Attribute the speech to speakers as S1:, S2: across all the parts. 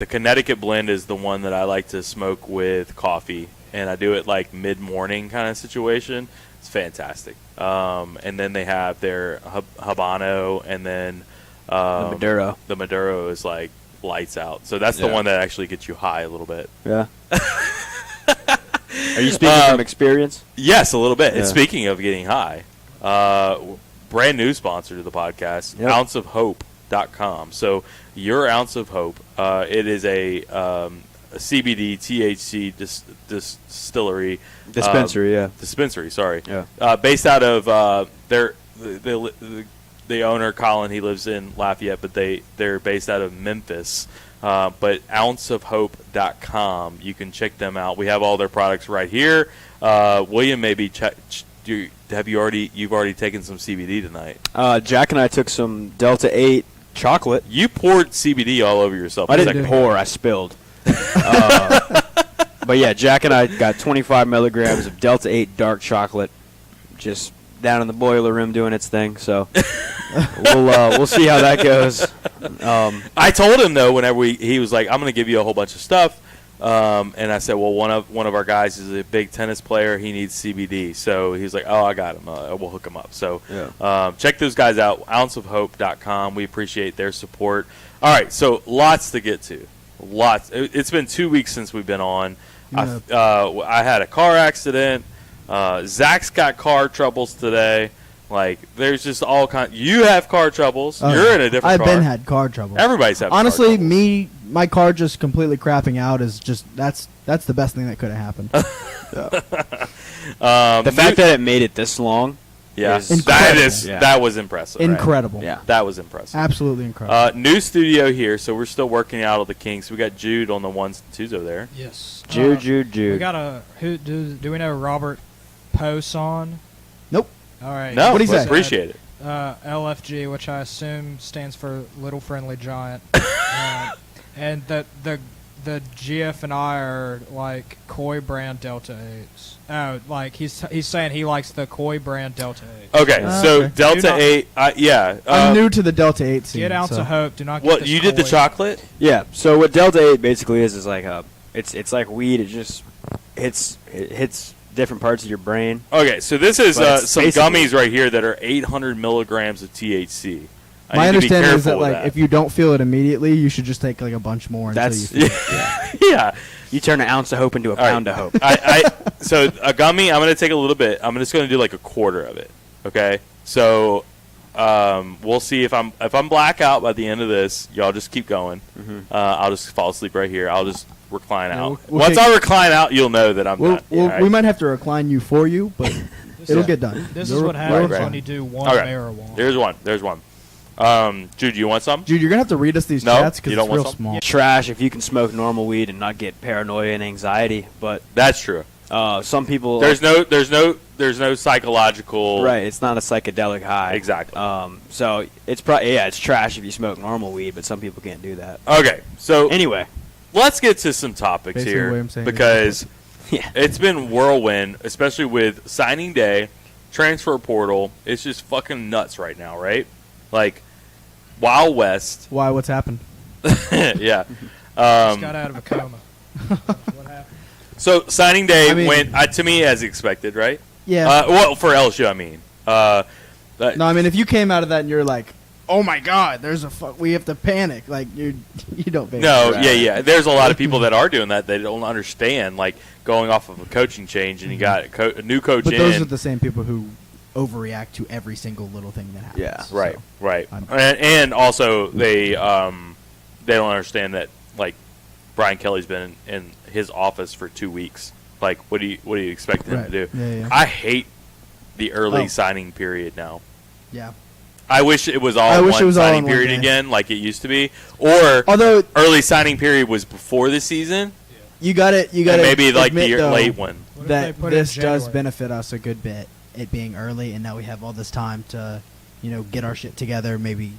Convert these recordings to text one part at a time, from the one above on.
S1: The Connecticut blend is the one that I like to smoke with coffee, and I do it like mid-morning kind of situation. It's fantastic. And then they have their Habano, and then
S2: The Maduro.
S1: The Maduro is like lights out. So that's the one that actually gets you high a little bit.
S2: Yeah. Are you speaking from experience?
S1: Yes, a little bit.
S2: Yeah.
S1: And speaking of getting high, brand new sponsor to the podcast, ounceofhope.com. So your Ounce of Hope, it is a CBD THC distillery. Dispensary, sorry.
S2: Yeah.
S1: Based out of the owner, Colin, he lives in Lafayette, but they're based out of Memphis. But ounceofhope.com, you can check them out. We have all their products right here. William, maybe you've already taken some CBD tonight.
S2: Jack and I took some Delta 8 chocolate.
S1: You poured CBD all over yourself.
S2: I didn't pour, I spilled. But yeah, Jack and I got 25 milligrams of Delta 8 dark chocolate, just down in the boiler room doing its thing. So we'll see how that goes.
S1: I told him though, whenever he was like, "I'm going to give you a whole bunch of stuff," and I said, "Well, one of our guys is a big tennis player. He needs CBD." So he's like, "Oh, I got him. We'll hook him up." So check those guys out. Ounceofhope.com. We appreciate their support. All right, so lots to get to. Lots. It's been 2 weeks since we've been on. I had a car accident. Zach's got car troubles today. Like, there's just all kinds. You have car troubles. You're in a different car.
S3: I've been had car troubles.
S1: Everybody's having
S3: Honestly,
S1: car troubles.
S3: my car just completely crapping out is just that's the best thing that could have happened.
S2: The fact that it made it this long.
S1: Yeah,
S3: incredible.
S1: That was impressive.
S3: Incredible.
S1: Right? Yeah, that was impressive.
S3: Absolutely incredible.
S1: New studio here, so we're still working out all the kinks. We got Jude on the ones and twos over there.
S4: Yes,
S2: Jude.
S4: We got do we know Robert Poson?
S3: Nope.
S4: All right.
S1: No,
S3: what do you say?
S1: Appreciate it.
S4: LFG, which I assume stands for Little Friendly Giant, and the GF and I are like Koi brand Delta 8s. Oh, like he's saying he likes the Koi brand Delta 8s.
S1: Okay, so
S3: okay.
S1: Delta 8, yeah.
S3: I'm new to the Delta 8 scene.
S4: Get Ounce
S3: so.
S4: of Hope. Do not get
S1: What,
S4: this
S1: you did the
S4: Koi.
S1: chocolate?
S2: Yeah. So what Delta 8 basically is like it's like weed. It just hits different parts of your brain.
S1: Okay, so this is some
S2: basically
S1: gummies right here that are 800 milligrams of THC.
S3: My understanding is that
S1: with
S3: like if you don't feel it immediately, you should just take like a bunch more.
S2: That's
S3: until you feel it.
S1: yeah.
S2: You turn an ounce of hope into a pound of hope.
S1: So a gummy, I'm going to take a little bit. I'm just going to do like a quarter of it. Okay, so we'll see if I'm blackout by the end of this. Y'all just keep going. I'll just fall asleep right here. I'll just recline out. Once I recline out, you'll know that I'm not.
S3: Right? We might have to recline you for you, but it'll get done.
S4: This is what happens when you do one marijuana.
S1: There's one. Jude, you want some?
S3: Jude, you're gonna have to read us these chats because it's real small.
S2: Yeah, trash if you can smoke normal weed and not get paranoia and anxiety, but
S1: that's true.
S2: Some people
S1: there's no psychological
S2: right. It's not a psychedelic high.
S1: Exactly.
S2: So it's probably it's trash if you smoke normal weed, but some people can't do that.
S1: Okay, so
S2: anyway,
S1: let's get to some topics
S3: basically
S1: here because it's been whirlwind, especially with signing day, transfer portal. It's just fucking nuts right now, right? Like Wild West.
S3: Why? What's happened?
S1: Yeah.
S4: Just got out of a coma. What happened?
S1: So signing day went to me as expected, right?
S3: Yeah.
S1: Well, for LSU, I mean.
S3: No, I mean if you came out of that and you're like, oh my God, we have to panic. Like you don't.
S1: No, yeah. There's a lot of people that are doing that. They don't understand like going off of a coaching change and you got a new coach in.
S3: But those are the same people who overreact to every single little thing that happens.
S2: Yeah,
S1: right. And also they don't understand that like Brian Kelly's been in his office for 2 weeks. Like, what do you expect him to do?
S3: Yeah.
S1: I hate the early signing period now.
S3: Yeah.
S1: I wish it was all one signing period again, like it used to be. Or
S3: although
S1: early signing period was before the season.
S3: You got it.
S1: Maybe like the late one.
S3: That this does benefit us a good bit. It being early, and now we have all this time to, get our shit together. Maybe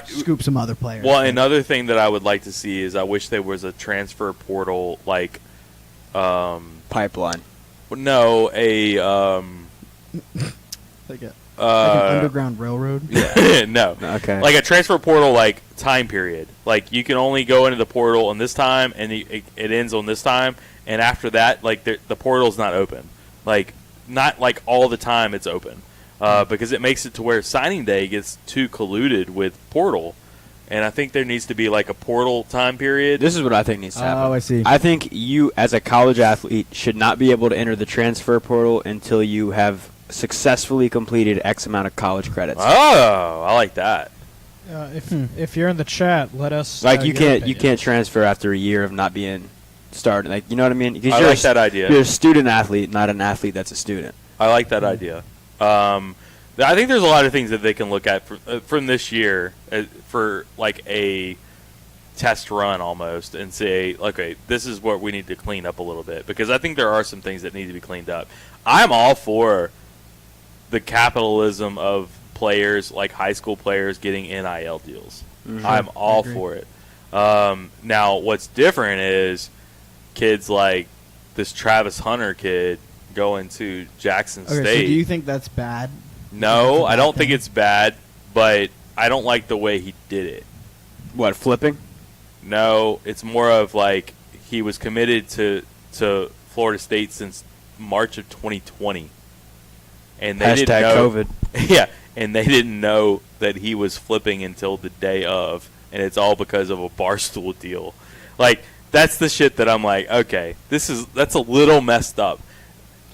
S3: scoop some other players.
S1: Well, another thing that I would like to see is I wish there was a transfer portal like
S2: pipeline.
S1: No,
S3: Like an underground railroad?
S1: No.
S2: Okay.
S1: Like a transfer portal, like time period. Like you can only go into the portal on this time, and it ends on this time, and after that, like the portal's not open. Like not like all the time it's open, because it makes it to where signing day gets too colluded with portal, and I think there needs to be like a portal time period.
S2: This is what I think needs to happen.
S3: Oh, I see.
S2: I think you, as a college athlete, should not be able to enter the transfer portal until you have successfully completed X amount of college credits.
S1: Oh, I like that.
S4: If you're in the chat, let us.
S2: Like
S4: know
S2: you
S4: your
S2: can't
S4: opinions.
S2: transfer after a year of not being started. Like, you know what I mean? Because
S1: I like that idea.
S2: You're a student athlete, not an athlete that's a student.
S1: I like that idea. I think there's a lot of things that they can look at from this year for like a test run almost, and say, okay, this is what we need to clean up a little bit, because I think there are some things that need to be cleaned up. I'm all for the capitalism of players, like high school players, getting NIL deals.
S2: Mm-hmm.
S1: I'm all for it. Now, what's different is kids like this Travis Hunter kid going to Jackson
S3: Okay,
S1: State.
S3: so do you think that's bad?
S1: No,
S3: That's a
S1: I don't
S3: bad
S1: think
S3: thing?
S1: it's bad, but I don't like the way he did it.
S2: What, flipping?
S1: No, it's more of like he was committed to Florida State since March of 2020. And they didn't know,
S2: COVID.
S1: Yeah, and they didn't know that he was flipping until the day of, and it's all because of a Barstool deal. Like, that's the shit that I'm like, okay, that's a little messed up.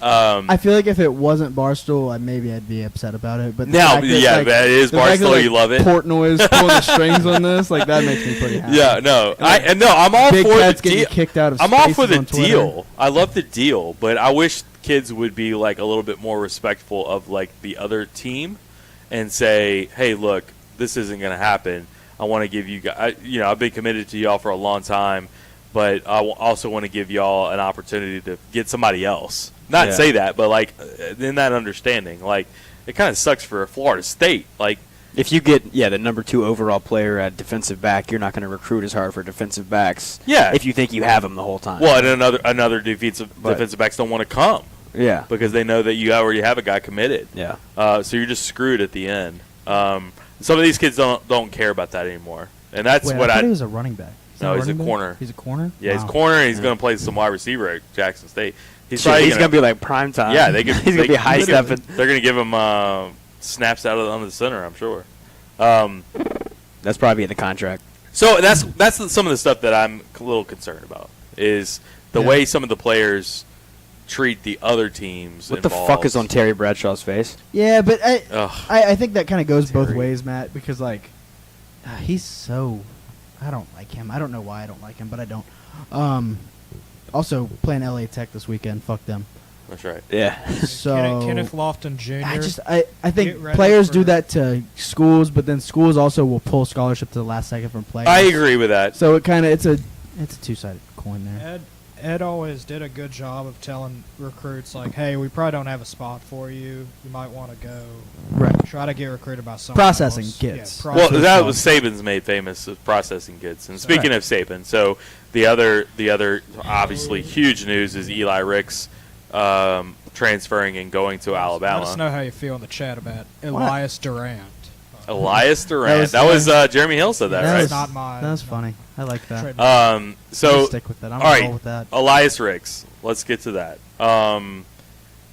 S3: I feel like if it wasn't Barstool, maybe I'd be upset about it. But the
S1: Now,
S3: fact that,
S1: yeah,
S3: like,
S1: that is
S3: the fact that,
S1: Barstool.
S3: like,
S1: You love it.
S3: Portnoy is pulling the strings on this. Like, that makes me pretty happy.
S1: Yeah, no,
S3: And,
S1: I'm all
S3: Big
S1: for the
S3: Cat's getting
S1: deal.
S3: kicked out of
S1: I'm all for
S3: Spaces
S1: the
S3: on Twitter.
S1: deal. I love the deal, but I wish kids would be like a little bit more respectful of like the other team, and say, "Hey, look, this isn't going to happen. I want to give you guys. I've been committed to y'all for a long time, but I also want to give y'all an opportunity to get somebody else. Not say that, but like in that understanding, like it kind of sucks for Florida State, like."
S2: If you get the number 2 overall player at defensive back, you're not going to recruit as hard for defensive backs.
S1: Yeah.
S2: If you think you have them the whole time.
S1: Well, and another defensive backs don't want to come.
S2: Yeah.
S1: Because they know that you already have a guy committed.
S2: Yeah.
S1: So you're just screwed at the end. Some of these kids don't care about that anymore, and that's
S3: Wait,
S1: what
S3: I thought he was a running back.
S1: No, he's a corner.
S3: He's a corner?
S1: Yeah, he's
S3: Wow.
S1: a corner, and he's going to play some wide receiver at Jackson State.
S2: He's
S1: probably
S2: going to be like prime time.
S1: Yeah,
S2: he's going to be high stepping.
S1: They're going to give him snaps on the center, I'm sure.
S2: That's probably in the contract.
S1: So that's some of the stuff that I'm a little concerned about, is the way some of the players treat the other teams.
S2: What the fuck is on Terry Bradshaw's face?
S3: Yeah, but
S1: Ugh.
S3: I think that kind of goes both
S2: Terry.
S3: ways, Matt, because, like, he's so... I don't like him. I don't know why I don't like him, but I don't. Also, playing LA Tech this weekend. Fuck them.
S1: That's right.
S2: Yeah.
S3: So
S4: Kenneth Lofton Jr.
S3: I think
S4: Get ready
S3: players
S4: for-
S3: do that to schools, but then schools also will pull scholarship to the last second from players.
S1: I agree with that.
S3: So it's a two-sided coin there.
S4: Ed always did a good job of telling recruits, like, hey, we probably don't have a spot for you. You might want to go
S3: Right.
S4: try to get recruited by someone
S3: Processing
S4: else.
S3: kids.
S4: Yeah,
S1: Well,
S4: processing.
S1: that was Saban's made famous of processing goods. And speaking
S3: Right.
S1: of Saban, so the other obviously huge news is Eli Ricks transferring and going to
S4: Let us
S1: Alabama.
S4: know how you feel in the chat about Elias Durant.
S1: Elias Durant.
S3: That was-
S1: Jeremy Hill said that,
S3: That
S1: right?
S3: was-
S4: Not mine.
S3: That was funny. I like that.
S4: Trade-
S3: I'm
S1: So
S3: gonna stick with that. I'm
S1: all
S3: gonna
S1: right,
S3: roll with that.
S1: Elias Ricks. Let's get to that.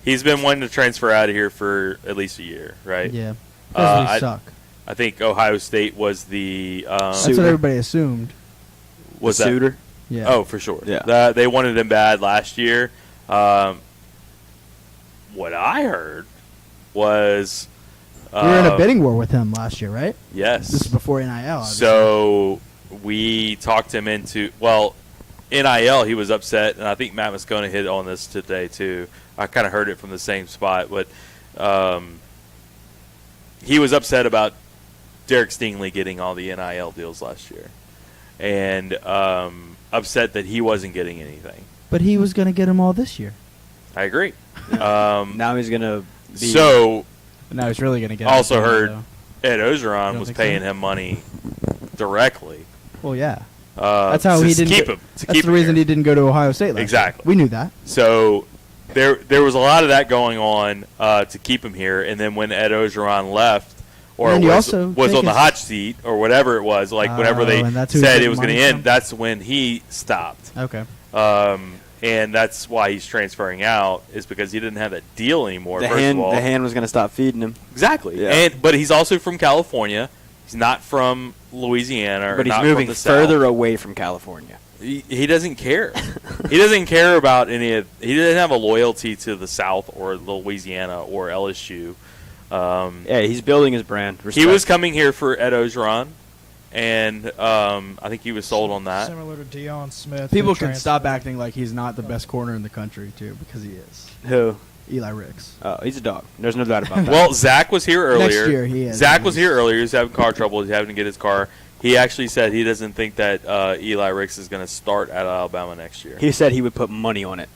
S1: He's been wanting to transfer out of here for at least a year, right?
S3: Yeah. Because we
S1: I-
S3: suck.
S1: I think Ohio State was the
S3: That's
S2: Suitor.
S3: what everybody assumed.
S1: was that.
S2: Suitor.
S3: Yeah.
S1: Oh, for sure.
S2: Yeah.
S1: They wanted him bad last year. What I heard was
S3: we were in a bidding war with him last year, right?
S1: yes.
S3: This is before NIL. obviously.
S1: So we talked him into NIL. He was upset, and I think Matt Moscona hit on this today too. I kind of heard it from the same spot, but he was upset about Derek Stingley getting all the NIL deals last year, and upset that he wasn't getting anything.
S3: But he was going to get them all this year.
S1: I agree.
S2: Now he's going to be...
S1: So
S3: Now he's really going to get
S1: Also
S3: them,
S1: heard-
S3: though.
S1: Ed
S3: You
S1: Ogeron
S3: don't
S1: was
S3: think
S1: paying
S3: so?
S1: him money directly.
S3: Well, yeah. That's how
S1: to
S3: he didn't
S1: keep
S3: go-
S1: him. To
S3: That's
S1: keep
S3: the
S1: him
S3: reason
S1: here.
S3: he didn't go to Ohio State last
S1: Exactly.
S3: year. We knew that.
S1: So there was a lot of that going on to keep him here, and then when Ed Ogeron left, or
S3: And you
S1: was
S3: also
S1: on
S3: take
S1: the
S3: his-
S1: hot seat, or whatever it was, like whenever they
S3: and that's who he's
S1: said it
S3: getting
S1: was going to
S3: money
S1: end,
S3: from?
S1: that's when he stopped.
S3: Okay.
S1: And that's why he's transferring out, is because he didn't have that deal anymore.
S2: The
S1: first
S2: hand
S1: of all,
S2: the hand was going to stop feeding him.
S1: exactly.
S2: Yeah.
S1: But he's also from California. He's not from Louisiana, or
S2: But he's
S1: not
S2: moving
S1: from the
S2: further
S1: South.
S2: away from California.
S1: He doesn't care. He doesn't care about any of. He doesn't have a loyalty to the South or Louisiana or LSU.
S2: Yeah, he's building his brand.
S1: He
S2: Respect.
S1: was coming here for Ed Ogeron, and I think he was sold on that.
S4: Similar to Deion Smith.
S3: People
S4: who
S3: can stop
S4: transferred.
S3: acting like he's not the best corner in the country too, because he is.
S2: Who?
S3: Eli Ricks.
S2: Oh, he's a dog. There's no doubt about that.
S1: Well, Zach was here earlier.
S3: Next year he is.
S1: Zach was here earlier. He was having car trouble. He's having to get his car. He actually said he doesn't think that Eli Ricks is going to start at Alabama next year.
S2: He said he would put money on it.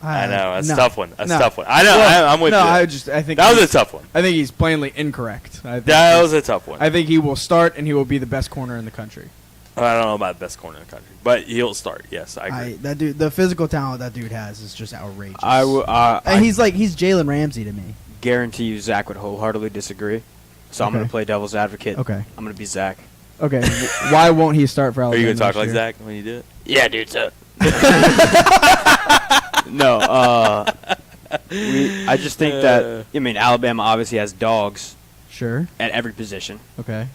S1: I know. That's
S3: no.
S1: a tough one. That's
S3: No.
S1: a tough one. I know.
S3: Well,
S1: I'm with
S3: no,
S1: you.
S3: I think
S1: That was a
S3: he's-
S1: tough one.
S3: I think he's plainly incorrect. I think
S1: That
S3: he's-
S1: was a tough one.
S3: I think he will start and he will be the best corner in the country.
S1: I don't know about best corner in the country, but he'll start. Yes, I agree.
S3: That dude, the physical talent that dude has is just outrageous. And
S2: I
S3: he's Jalen Ramsey to me.
S2: guarantee you Zach would wholeheartedly disagree. So I'm
S3: Okay.
S2: going to play devil's advocate.
S3: Okay.
S2: I'm going to be Zach.
S3: Okay. Why won't he start for
S1: Are
S3: Alabama?
S1: you going to talk
S3: next
S1: like
S3: year?
S1: Zach when you do it?
S2: Yeah, dude. So. No. I just think that, Alabama obviously has dogs
S3: Sure.
S2: at every position.
S3: Okay.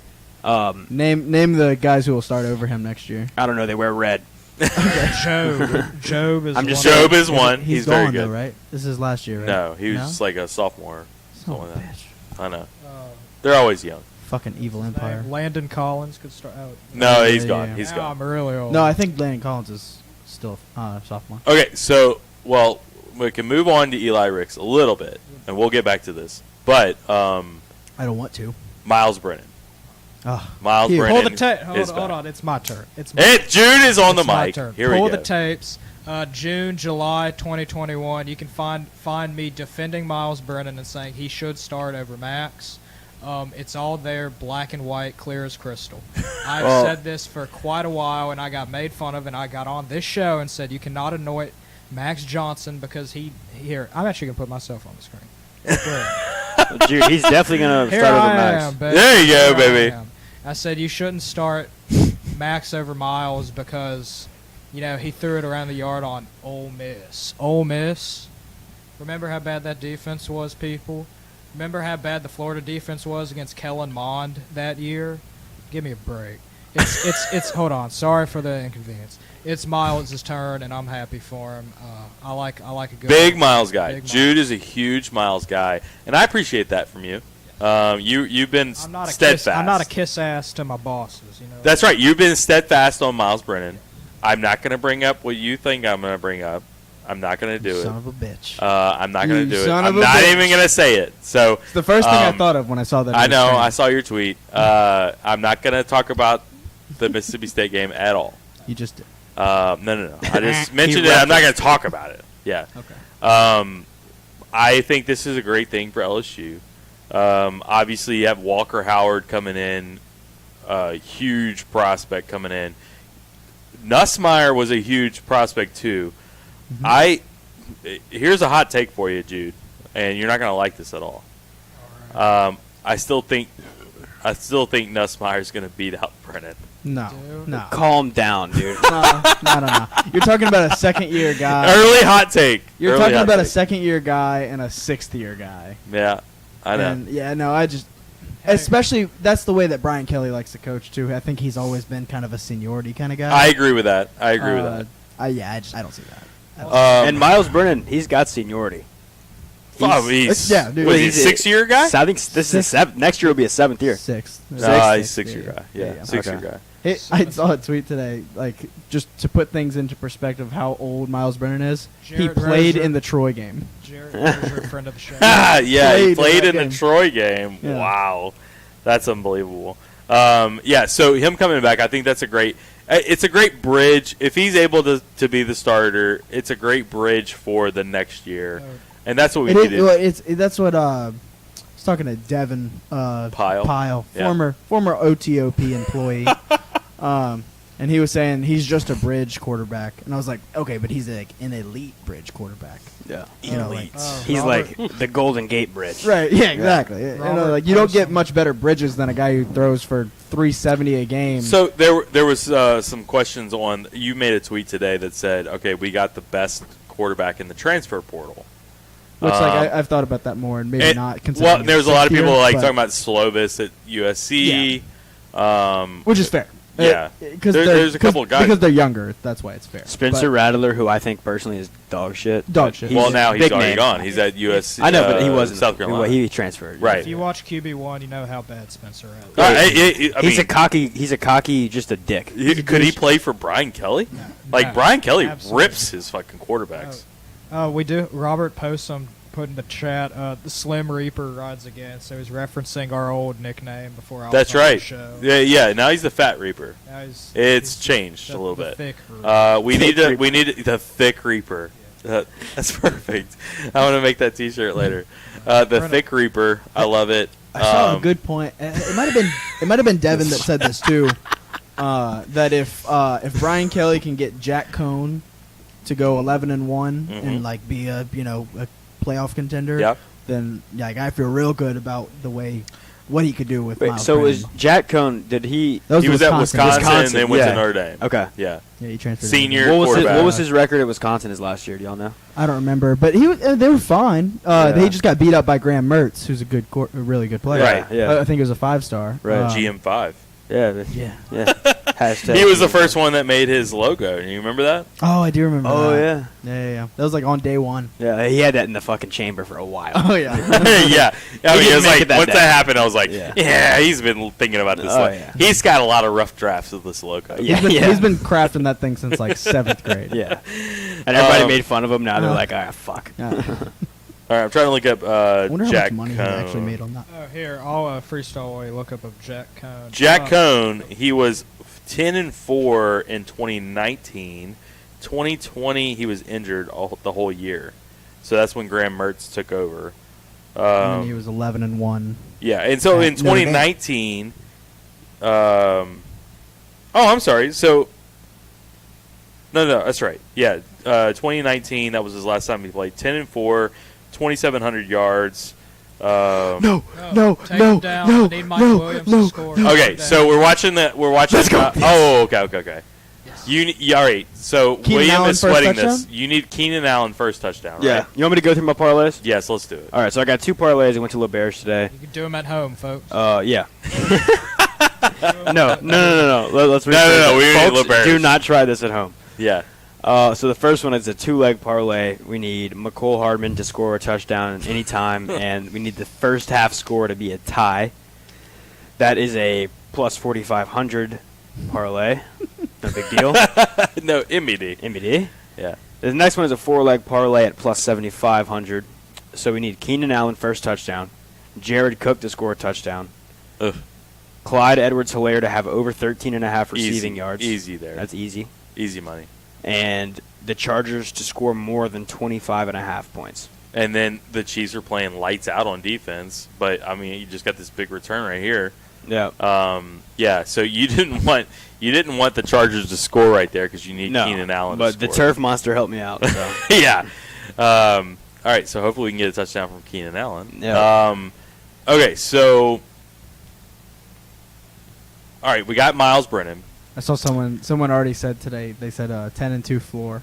S2: Um,
S3: Name the guys who will start over him next year.
S2: I don't know. They wear red.
S4: Job is
S2: I'm just
S4: one.
S1: Job is one.
S3: He's
S1: He's very
S3: gone
S1: good.
S3: though, right? This is last year, right?
S1: No, he was just like a sophomore.
S3: Son of
S1: something
S3: a
S1: like that.
S3: bitch.
S1: I know.
S4: Uh,
S1: They're always young.
S3: Fucking evil empire.
S4: Landon Collins could start out.
S1: No,
S3: Yeah,
S1: he's
S3: yeah,
S1: gone.
S3: yeah.
S1: He's
S4: Now
S1: gone.
S4: I'm really old.
S3: No, I think Landon Collins is still sophomore.
S1: Okay, so we can move on to Eli Ricks a little bit, and we'll get back to this. But
S3: I don't want to.
S1: Miles Brennan. Miles
S3: Here,
S1: Brennan.
S4: Hold the tape.
S1: is
S4: Hold
S1: back.
S4: on. It's my turn. It's my
S1: Hey, Jude is on the
S4: It's my
S1: mic.
S4: turn.
S1: Here
S4: Pull
S1: we go.
S4: the tapes. June, July 2021. You can find me defending Miles Brennan and saying he should start over Max. It's all there, black and white, clear as crystal. I've
S2: Well-
S4: said this for quite a while, and I got made fun of, and I got on this show and said you cannot anoint Max Johnson because here. I'm actually gonna put myself on the screen.
S2: Dude, he's definitely going to
S4: Here
S2: start over
S4: I
S2: Max.
S4: am, baby.
S1: There you go,
S4: Here I
S1: baby.
S4: am. I said you shouldn't start Max over Miles because, he threw it around the yard on Ole Miss. Ole Miss. Remember how bad that defense was, people? Remember how bad the Florida defense was against Kellen Mond that year? Give me a break. It's hold on. Sorry for the inconvenience. It's Miles' turn, and I'm happy for him. I like a good
S1: Big Miles guy.
S4: Big Miles.
S1: Jude is a huge Miles guy, and I appreciate that from you. You've been
S4: I'm not
S1: steadfast.
S4: I'm not a kiss ass to my bosses.
S1: That's right. You've been steadfast on Miles Brennan. I'm not going to bring up what you think I'm going to bring up. I'm not going to do
S3: Son
S1: it.
S3: of a bitch.
S1: I'm not going
S3: You
S1: to do it.
S3: son of
S1: I'm
S3: a
S1: not
S3: bitch.
S1: even going to say it. So
S3: It's the first thing I
S1: um,
S3: thought of when I saw that.
S1: I
S3: on the
S1: know.
S3: screen.
S1: I saw your tweet. I'm not going to talk about the Mississippi State game at all.
S3: You just did.
S1: No. I just mentioned it. I'm not going to talk about it. Yeah.
S3: Okay.
S1: I think this is a great thing for LSU. Obviously, you have Walker Howard coming in, huge prospect coming in. Nussmeier was a huge prospect too. Here's a hot take for you, Jude, and you're not going to like this at all. I still think Nussmeier is going to beat out Brennan.
S3: No.
S4: Dude.
S3: No.
S2: Calm down, dude.
S3: No. You're talking about a second-year guy.
S1: Early hot take.
S3: You're
S1: Early
S3: talking
S1: hot
S3: about a
S1: take.
S3: second-year guy and a sixth-year guy.
S1: Yeah, I know.
S3: And I just, especially that's the way that Brian Kelly likes to coach too. I think he's always been kind of a seniority kind of guy.
S1: I agree with that. I agree with that.
S3: I don't see that.
S2: And Miles Brennan, he's got seniority.
S1: He's
S3: yeah, dude.
S1: Was he a
S2: He's a-
S1: 6-year guy?
S2: I think this is next year will be a 7th year.
S3: Sixth.
S1: He's 6-year guy. Yeah,
S3: Yeah.
S1: 6-year
S2: Okay.
S1: guy.
S3: Hey, I saw a tweet today, just to put things into perspective, how old Miles Brennan is. He
S4: Jared
S3: played
S4: Rozier.
S3: in the Troy game.
S4: Jared Frazier, friend of the show.
S1: Yeah, he
S3: Played
S1: played
S3: in
S1: in
S3: that
S1: the
S3: game.
S1: Troy game.
S3: Yeah.
S1: Wow, that's unbelievable. So him coming back, I think that's a great. It's a great bridge if he's able to be the starter. It's a great bridge for the next year, and that's what we
S3: It
S1: needed.
S3: is, that's what I was talking to Devin
S1: Pyle.
S3: Pyle,
S1: Yeah.
S3: former OTOP employee. and he was saying he's just a bridge quarterback, and I was like, okay, but he's like an elite bridge quarterback.
S2: Yeah.
S3: You know, like,
S2: He's
S4: Robert-
S2: like the Golden Gate Bridge.
S3: right? Yeah, exactly. You know,
S4: Robert
S3: like you don't get
S4: Person.
S3: much better bridges than a guy who throws for 370 a game.
S1: So there was some questions on. You made a tweet today that said, "Okay, we got the best quarterback in the transfer portal."
S3: which like I've thought about that more, and maybe
S1: And-
S3: not. Considering
S1: Well, there's
S3: it's
S1: a lot of
S3: sixth
S1: people
S3: year,
S1: like
S3: but-
S1: talking about Slovis at USC.
S3: which is fair.
S1: Yeah.
S3: Because
S1: There's a couple of guys.
S3: because they're younger. That's why it's fair.
S2: Spencer
S3: But-
S2: Rattler, who I think personally is dog shit.
S3: Dog
S2: but
S3: shit.
S2: he's
S1: Well,
S2: a
S1: now he's
S2: big
S1: already
S2: name.
S1: gone. He's at USC.
S2: I know, but he wasn't.
S1: South Carolina.
S2: He transferred.
S1: Right.
S4: If you watch QB1, you know how bad Spencer Rattler.
S1: I
S2: He's
S1: mean,
S2: a cocky, just a dick.
S1: could he play for Brian Kelly? Like
S4: No,
S1: Brian Kelly
S4: absolutely.
S1: rips his fucking quarterbacks.
S4: We do. Robert Posum put in the chat, the Slim Reaper rides again, so he's referencing our old nickname before I was
S1: That's
S4: on the
S1: right.
S4: show.
S1: Yeah. Now he's the Fat Reaper.
S4: Now
S1: It's
S4: he's
S1: changed
S4: the-
S1: a little
S4: the
S1: bit.
S4: thick Reaper.
S1: We need the thick Reaper. That's perfect. I want to make that T-shirt later. The thick Reaper. I love it.
S3: I saw a good point. It might have been Devin that said this too. That if Brian Kelly can get Jack Cohn to go 11-1 and like be a playoff contender,
S1: Yep.
S3: then like I feel real good about what he could do with.
S2: Wait,
S3: Miles
S2: so
S3: Brennan.
S2: is Jack Cohn? Did he?
S3: That
S1: He was at Wisconsin,
S2: Wisconsin,
S1: and then went
S2: yeah.
S1: to Notre Dame.
S2: Okay.
S1: Yeah.
S3: Yeah, he transferred.
S1: Senior
S2: What was
S1: quarterback.
S2: his record at Wisconsin his last year? Do y'all know?
S3: I don't remember, but he was. They were fine.
S2: Yeah.
S3: He just got beat up by Graham Mertz, who's a really good player.
S1: Right.
S2: Yeah.
S3: I think he was a 5-star.
S2: Right.
S1: GM5.
S2: Yeah.
S3: Yeah.
S2: Yeah. Hashtag.
S1: He was the first one that made his logo. You remember that?
S3: Oh, I do remember.
S2: Oh
S3: that.
S2: yeah.
S3: Yeah. That was like on day one.
S2: Yeah. He had that in the fucking chamber for a while.
S3: Oh yeah.
S1: Yeah. I
S2: He
S1: mean,
S2: didn't
S1: it was
S2: make
S1: like
S2: it that
S1: once
S2: day.
S1: that happened, I was like,
S2: Yeah.
S1: yeah, he's been thinking about this.
S2: Oh,
S1: like,
S2: yeah.
S1: He's got a lot of rough drafts of this logo.
S2: Yeah.
S3: He's been crafting that thing since like 7th grade.
S2: Yeah. And everybody
S1: Um,
S2: made fun of him. Now they're
S3: uh,
S2: like, ah, fuck.
S3: Yeah.
S1: All right, I'm trying to look up
S3: I wonder
S1: Jack
S3: how much money he
S1: Cohn.
S3: actually made on that.
S4: Oh, here, I'll freestyle away. Look up of Jack Cohn.
S1: Jack Cohn, he was 10-4 in 2019. 2020, he was injured the whole year. So that's when Graham Mertz took over.
S3: And then he was 11-1.
S1: Yeah, and so
S3: at
S1: in
S3: Notre Dame.
S1: 2019, I'm sorry. So, no, that's right. Yeah, 2019, that was his last time he played. 10-4, 2,700 yards.
S3: No.
S4: Take him down. I need Mike Williams to score.
S1: Okay, so we're watching that. We're watching.
S3: Let's go.
S1: Okay. All right. So
S3: Keenan
S1: William
S3: Allen
S1: is
S3: first
S1: sweating this.
S3: touchdown?
S1: You need Keenan Allen first touchdown.
S2: Yeah.
S1: Right?
S2: You want me to go through my parlays?
S1: Yes, let's do it.
S2: All right. So I got 2 parlays. I went to LeBear's today.
S4: You can do them at home, folks.
S2: Yeah. No. Let's
S1: No, we need
S2: Folks,
S1: LeBear's.
S2: do not try this at home.
S1: Yeah.
S2: So the first one is a 2-leg parlay. We need McCole Hardman to score a touchdown anytime, and we need the first half score to be a tie. That is a plus 4,500 parlay. No big deal.
S1: No, MBD.
S2: MBD.
S1: Yeah.
S2: The next one is a 4-leg parlay at plus 7,500. So we need Keenan Allen first touchdown, Jared Cook to score a touchdown,
S1: Ugh.
S2: Clyde Edwards-Helaire to have over 13.5 receiving
S1: Easy.
S2: yards.
S1: Easy there.
S2: That's easy.
S1: Easy money.
S2: And the Chargers to score more than 25.5 points.
S1: And then the Chiefs are playing lights out on defense, but I mean, you just got this big return right here.
S2: Yeah.
S1: Yeah. So you didn't want the Chargers to score right there because you need Keenan Allen.
S2: But
S1: to
S2: the
S1: score.
S2: turf monster helped me out. So.
S1: Yeah. All right. So hopefully we can get a touchdown from Keenan Allen.
S2: Yeah.
S1: Okay. So. All right. We got Miles Brennan.
S3: I saw someone already said today. They said 10-2 floor.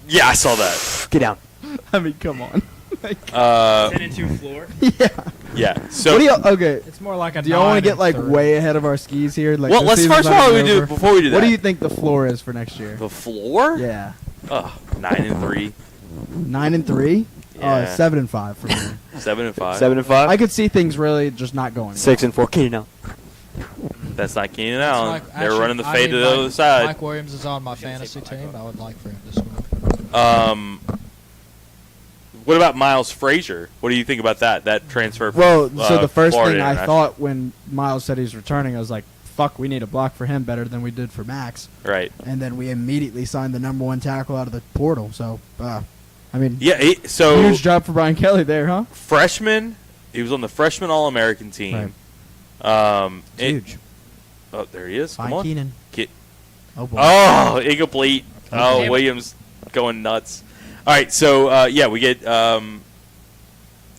S1: Yeah, I saw that.
S2: Get down.
S3: I mean, come on.
S2: 10-2 floor.
S3: Yeah.
S1: Yeah. So.
S3: What do you? Okay.
S4: It's more like a
S3: Do y'all want to get like
S4: 9-3.
S3: way ahead of our skis here? Like,
S1: Well,
S3: the
S1: let's
S3: season's
S1: first of
S3: not
S1: all
S3: even over?
S1: before we do that.
S3: What do you think the floor is for next year?
S1: The floor?
S3: Yeah.
S1: 9-3,
S3: 9-3.
S1: Yeah.
S3: 7-5 for me.
S1: 7-5.
S2: 7-5.
S3: I could see things really just not going.
S2: 6-4. Keenan Allen.
S1: That's not Keenan
S4: It's
S1: Allen.
S4: like-
S1: They're
S4: actually,
S1: running the
S4: I
S1: fade
S4: mean,
S1: to the other side.
S4: Mike Williams is on my fantasy team. I would like for him to score.
S1: What about Miles Frazier? What do you think about that transfer?
S3: Well,
S1: From,
S3: so the first
S1: Florida
S3: thing I
S1: International?
S3: thought when Miles said he's returning, I was like, fuck, we need a block for him better than we did for Max.
S1: Right.
S3: And then we immediately signed the number 1 tackle out of the portal. So, I mean,
S1: Yeah. So
S3: huge job for Brian Kelly there, huh?
S1: freshman, he was on the freshman All-American team.
S3: Right.
S1: It-
S3: Huge.
S1: oh, there he is. Come
S3: Fine
S1: on.
S3: Keenan. Oh boy.
S1: Oh, incomplete. Oh,
S4: Damn it.
S1: Williams going nuts. All right, so we get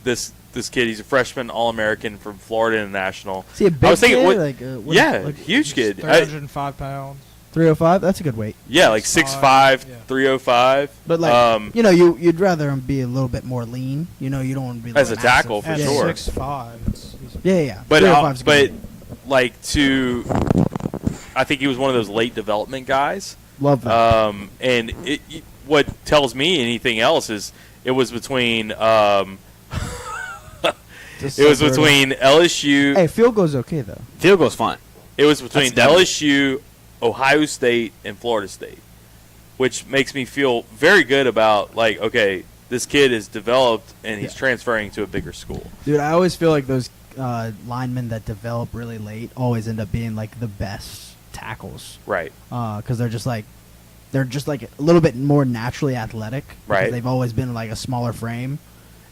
S1: this kid. He's a freshman, All-American from Florida International.
S3: Is he a big
S1: I was thinking,
S3: kid? Like,
S1: huge kid.
S4: 305 pounds.
S3: 305. That's a good weight.
S1: Yeah, like 6'5",
S4: Yeah.
S1: 305.
S3: But like, you'd rather him be a little bit more lean. You don't want to be like
S1: As a tackle,
S3: massive.
S1: for
S4: At
S1: sure.
S4: 6'5".
S3: Yeah.
S1: But
S3: 305 's a good weight.
S1: I think he was one of those late development guys.
S3: Love that.
S1: And what tells me anything else is it was between
S3: Just
S1: it was
S3: so brutal.
S1: between LSU.
S3: Hey, field goal's okay though.
S2: Field goal's fine.
S1: It was between
S2: That's definitely-
S1: LSU, Ohio State, and Florida State, which makes me feel very good about okay, this kid is developed and he's transferring to a bigger school.
S3: Dude, I always feel like those linemen that develop really late always end up being like the best tackles.
S1: Right.
S3: Because they're just like a little bit more naturally athletic. because
S1: Right.
S3: They've always been like a smaller frame.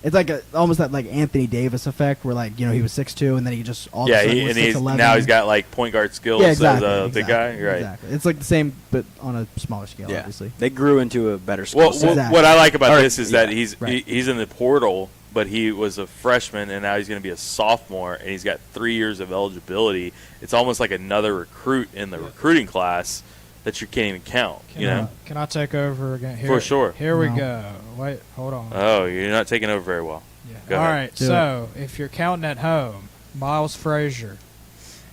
S3: It's like almost that like Anthony Davis effect, where he was 6'2", and then he just all of a sudden was 6'11".
S1: now he's got like point guard skills
S3: yeah, exactly,
S1: as a
S3: exactly,
S1: big guy. Right.
S3: Exactly. It's like the same, but on a smaller scale,
S2: Yeah.
S3: obviously.
S2: They grew into a better school.
S1: Well,
S3: Exactly.
S1: what I like about
S2: Or-
S1: this is that
S2: yeah,
S1: he's in the portal, but he was a freshman and now he's going to be a sophomore, and he's got 3 years of eligibility. It's almost like another recruit in the recruiting class that you can't even count.
S4: Can I take over again? Here,
S1: For sure.
S4: Here we
S3: No.
S4: go. Wait, hold on.
S1: Oh, you're not taking over very well.
S4: Yeah.
S1: Go
S4: All
S1: ahead.
S4: right.
S3: Do
S4: So if you're counting at home, Miles Frazier,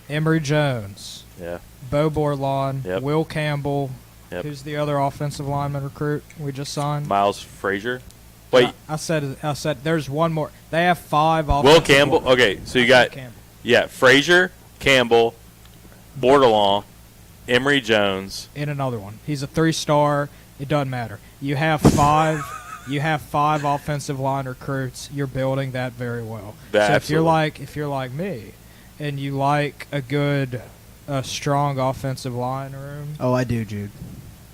S4: Emory Jones,
S1: Yeah.
S4: Bo Borlon,
S1: Yep.
S4: Will Campbell.
S1: Yep.
S4: Who's the other offensive lineman recruit we just signed?
S1: Miles Frazier. Wait,
S4: I said there's one more. They have 5 offensive
S1: Will Campbell.
S4: linemen.
S1: Okay, so you
S4: I
S1: got
S4: said Campbell.
S1: Frazier, Campbell, Bordelon, Emory Jones.
S4: In another one. He's a 3-star. It doesn't matter. You have 5. You have 5 offensive line recruits. You're building that very well. So
S1: Absolutely.
S4: if you're like me, and you like a strong offensive line room,
S3: Oh, I do, Jude.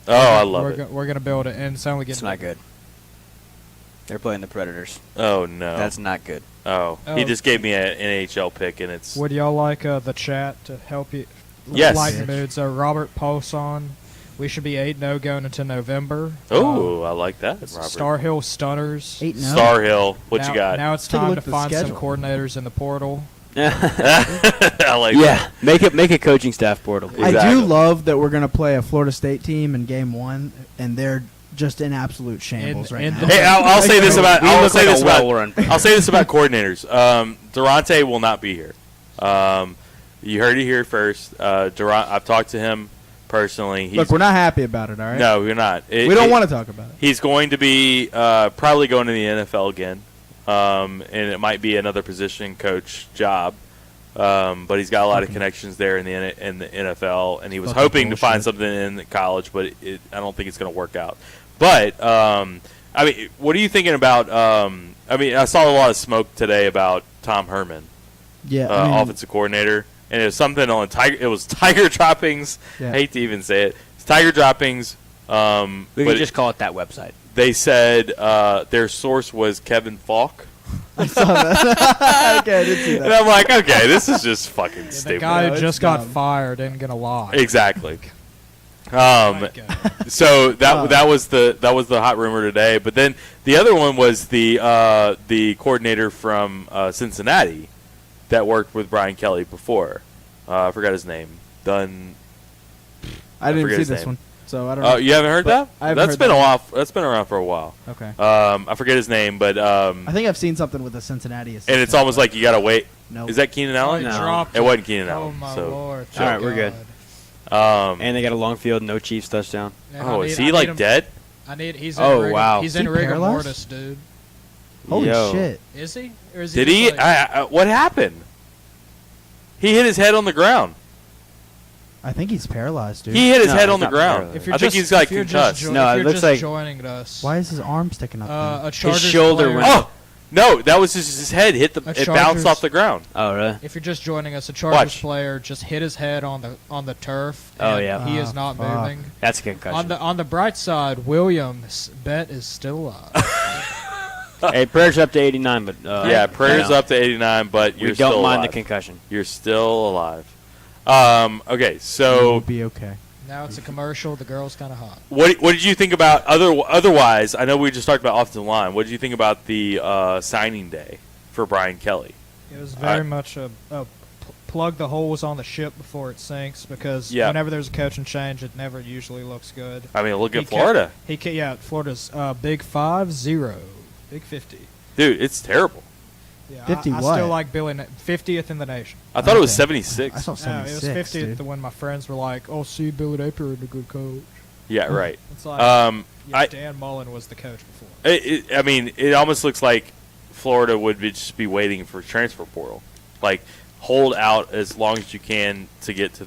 S1: Oh, I love it.
S4: We're gonna build it, and it's only
S2: It's
S4: getting
S2: not good. They're playing the Predators.
S1: Oh no.
S2: That's not good.
S1: Oh, he
S4: Oh.
S1: just gave me an NHL pick, and it's
S4: Would y'all like the chat to help you
S1: Yes.
S4: lighten the mood? So Robert Paulson, we should be 8-0 going into November.
S1: Oh, I like that, Robert.
S4: Star Hill Stunners.
S3: 8-0.
S1: Star Hill, what
S4: now,
S1: you got?
S4: Now it's
S3: Take a
S4: time
S3: look
S4: to
S3: at the
S4: find some
S3: schedule.
S4: coordinators in the portal.
S1: I like
S2: Yeah, make a coaching staff portal.
S1: Yeah.
S3: I
S1: Exactly.
S3: do love that we're going to play a Florida State team in game 1, and they're just in absolute shambles right
S4: in
S3: now.
S4: the-
S1: Hey, I'll say this about
S2: We
S1: I'll
S2: look
S1: say
S2: like
S1: this
S2: a
S1: about
S2: well-run-
S1: I'll say this about coordinators. Durante will not be here. You heard it here first. I've talked to him personally.
S3: Look, we're not happy about it, all right?
S1: No, we're not.
S3: We don't want to talk about it.
S1: He's going to be probably going to the NFL again, and it might be another position coach job. But he's got a lot of connections there in the NFL, and he was
S3: Fucking
S1: hoping to find
S3: bullshit.
S1: something in college, but I don't think it's going to work out. But I mean, what are you thinking about? I mean, I saw a lot of smoke today about Tom Herman,
S3: Yeah, I mean,
S1: offensive coordinator, and it was something on Tiger. It was Tiger droppings.
S3: Yeah.
S1: I hate to even say it. It's Tiger droppings.
S2: We
S1: But
S2: can just call it that website.
S1: they said their source was Kevin Falk.
S3: I saw that. Okay, I did see
S1: And
S3: that.
S1: I'm like, okay, this is just fucking
S4: The
S1: stupid.
S4: guy
S3: No,
S4: who
S3: it's
S4: just got
S3: dumb.
S4: fired isn't gonna lie.
S1: Exactly.
S4: Like,
S1: So that
S3: Oh.
S1: that was the hot rumor today. But then the other one was the coordinator from Cincinnati that worked with Brian Kelly before. I forgot his name. Dunn.
S3: I didn't
S1: forget
S3: see
S1: his
S3: this
S1: name.
S3: one, so I don't know.
S1: Oh, you haven't heard
S3: But
S1: that?
S3: I haven't
S1: That's
S3: heard
S1: been
S3: that
S1: a
S3: one.
S1: while. That's been around for a while.
S3: Okay.
S1: I forget his name, but
S3: I think I've seen something with the Cincinnati
S1: and it's
S3: assistant,
S1: almost
S3: but
S1: like you gotta wait.
S3: nope.
S1: Is that Keenan
S4: Oh,
S1: Allen?
S4: he
S2: No.
S4: dropped
S1: It wasn't Keenan
S4: Oh
S1: Allen.
S4: my
S1: So.
S4: lord!
S2: All right, we're good.
S1: Um,
S2: And they got a long field, no Chiefs touchdown.
S4: Man,
S1: oh,
S4: I
S1: is
S4: need-
S1: he
S4: I
S1: like
S4: need him-
S1: dead?
S4: He's
S2: Oh,
S4: in rigor,
S2: wow.
S4: He's
S3: Is
S4: in
S3: he
S4: rigor
S3: paralyzed?
S4: mortis, dude.
S3: Holy
S2: Yo.
S3: shit!
S4: Is he? Or is
S1: Did
S4: just
S1: he?
S4: like-
S1: What happened? He hit his head on the ground.
S3: I think he's paralyzed, dude.
S1: He hit his
S2: No,
S1: head
S2: he's
S1: on the
S2: not
S1: ground.
S2: paralyzed.
S4: If you're
S1: I think
S4: just,
S1: he's like
S4: if you're
S1: concussed.
S4: just,
S2: No,
S4: if
S2: it
S4: you're
S2: looks
S4: just
S2: like-
S4: joining us.
S3: Why is his arm sticking up?
S4: A
S3: there?
S4: Chargers
S2: shoulder
S4: player,
S2: went
S1: Oh no, that was just his head hit the.
S4: A
S1: It bounced
S4: Chargers-
S1: off the ground.
S2: Oh, really?
S4: If you're just joining us, a Chargers
S1: Watch.
S4: player just hit his head on the turf.
S2: Oh,
S4: and
S2: yeah.
S4: he
S3: Ah,
S4: is not
S3: fuck.
S4: moving.
S2: That's a concussion.
S4: On the bright side, Williams' bet is still alive.
S2: Hey, prayers up to 89, but
S1: Yeah, prayers
S2: you know,
S1: up to 89, but you're
S2: We don't
S1: still
S2: mind
S1: alive.
S2: the concussion.
S1: You're still alive. Okay,
S3: We'll
S1: so
S3: be okay.
S4: Now it's a commercial. The girl's kind of hot.
S1: What did you think about otherwise? I know we just talked about offensive line. What did you think about the signing day for Brian Kelly?
S4: It was very much a plug the holes on the ship before it sinks, because whenever there's a coaching change, it never usually looks good.
S1: I mean, look at Florida.
S4: Florida's big 5-0, big 50.
S1: Dude, it's terrible.
S4: Yeah,
S3: 50
S4: I
S3: what?
S4: still like Billy. 50th in the nation.
S1: I thought it was 76.
S3: I saw
S4: No,
S3: 76.
S4: it was 50th
S3: dude.
S4: when my friends were like, "Oh, see, Billy Napier is a good coach."
S1: Yeah, right.
S4: It's like,
S1: I-
S4: Dan Mullen was the coach before.
S1: I mean, it almost looks like Florida would just be waiting for transfer portal. Like, hold out as long as you can to get to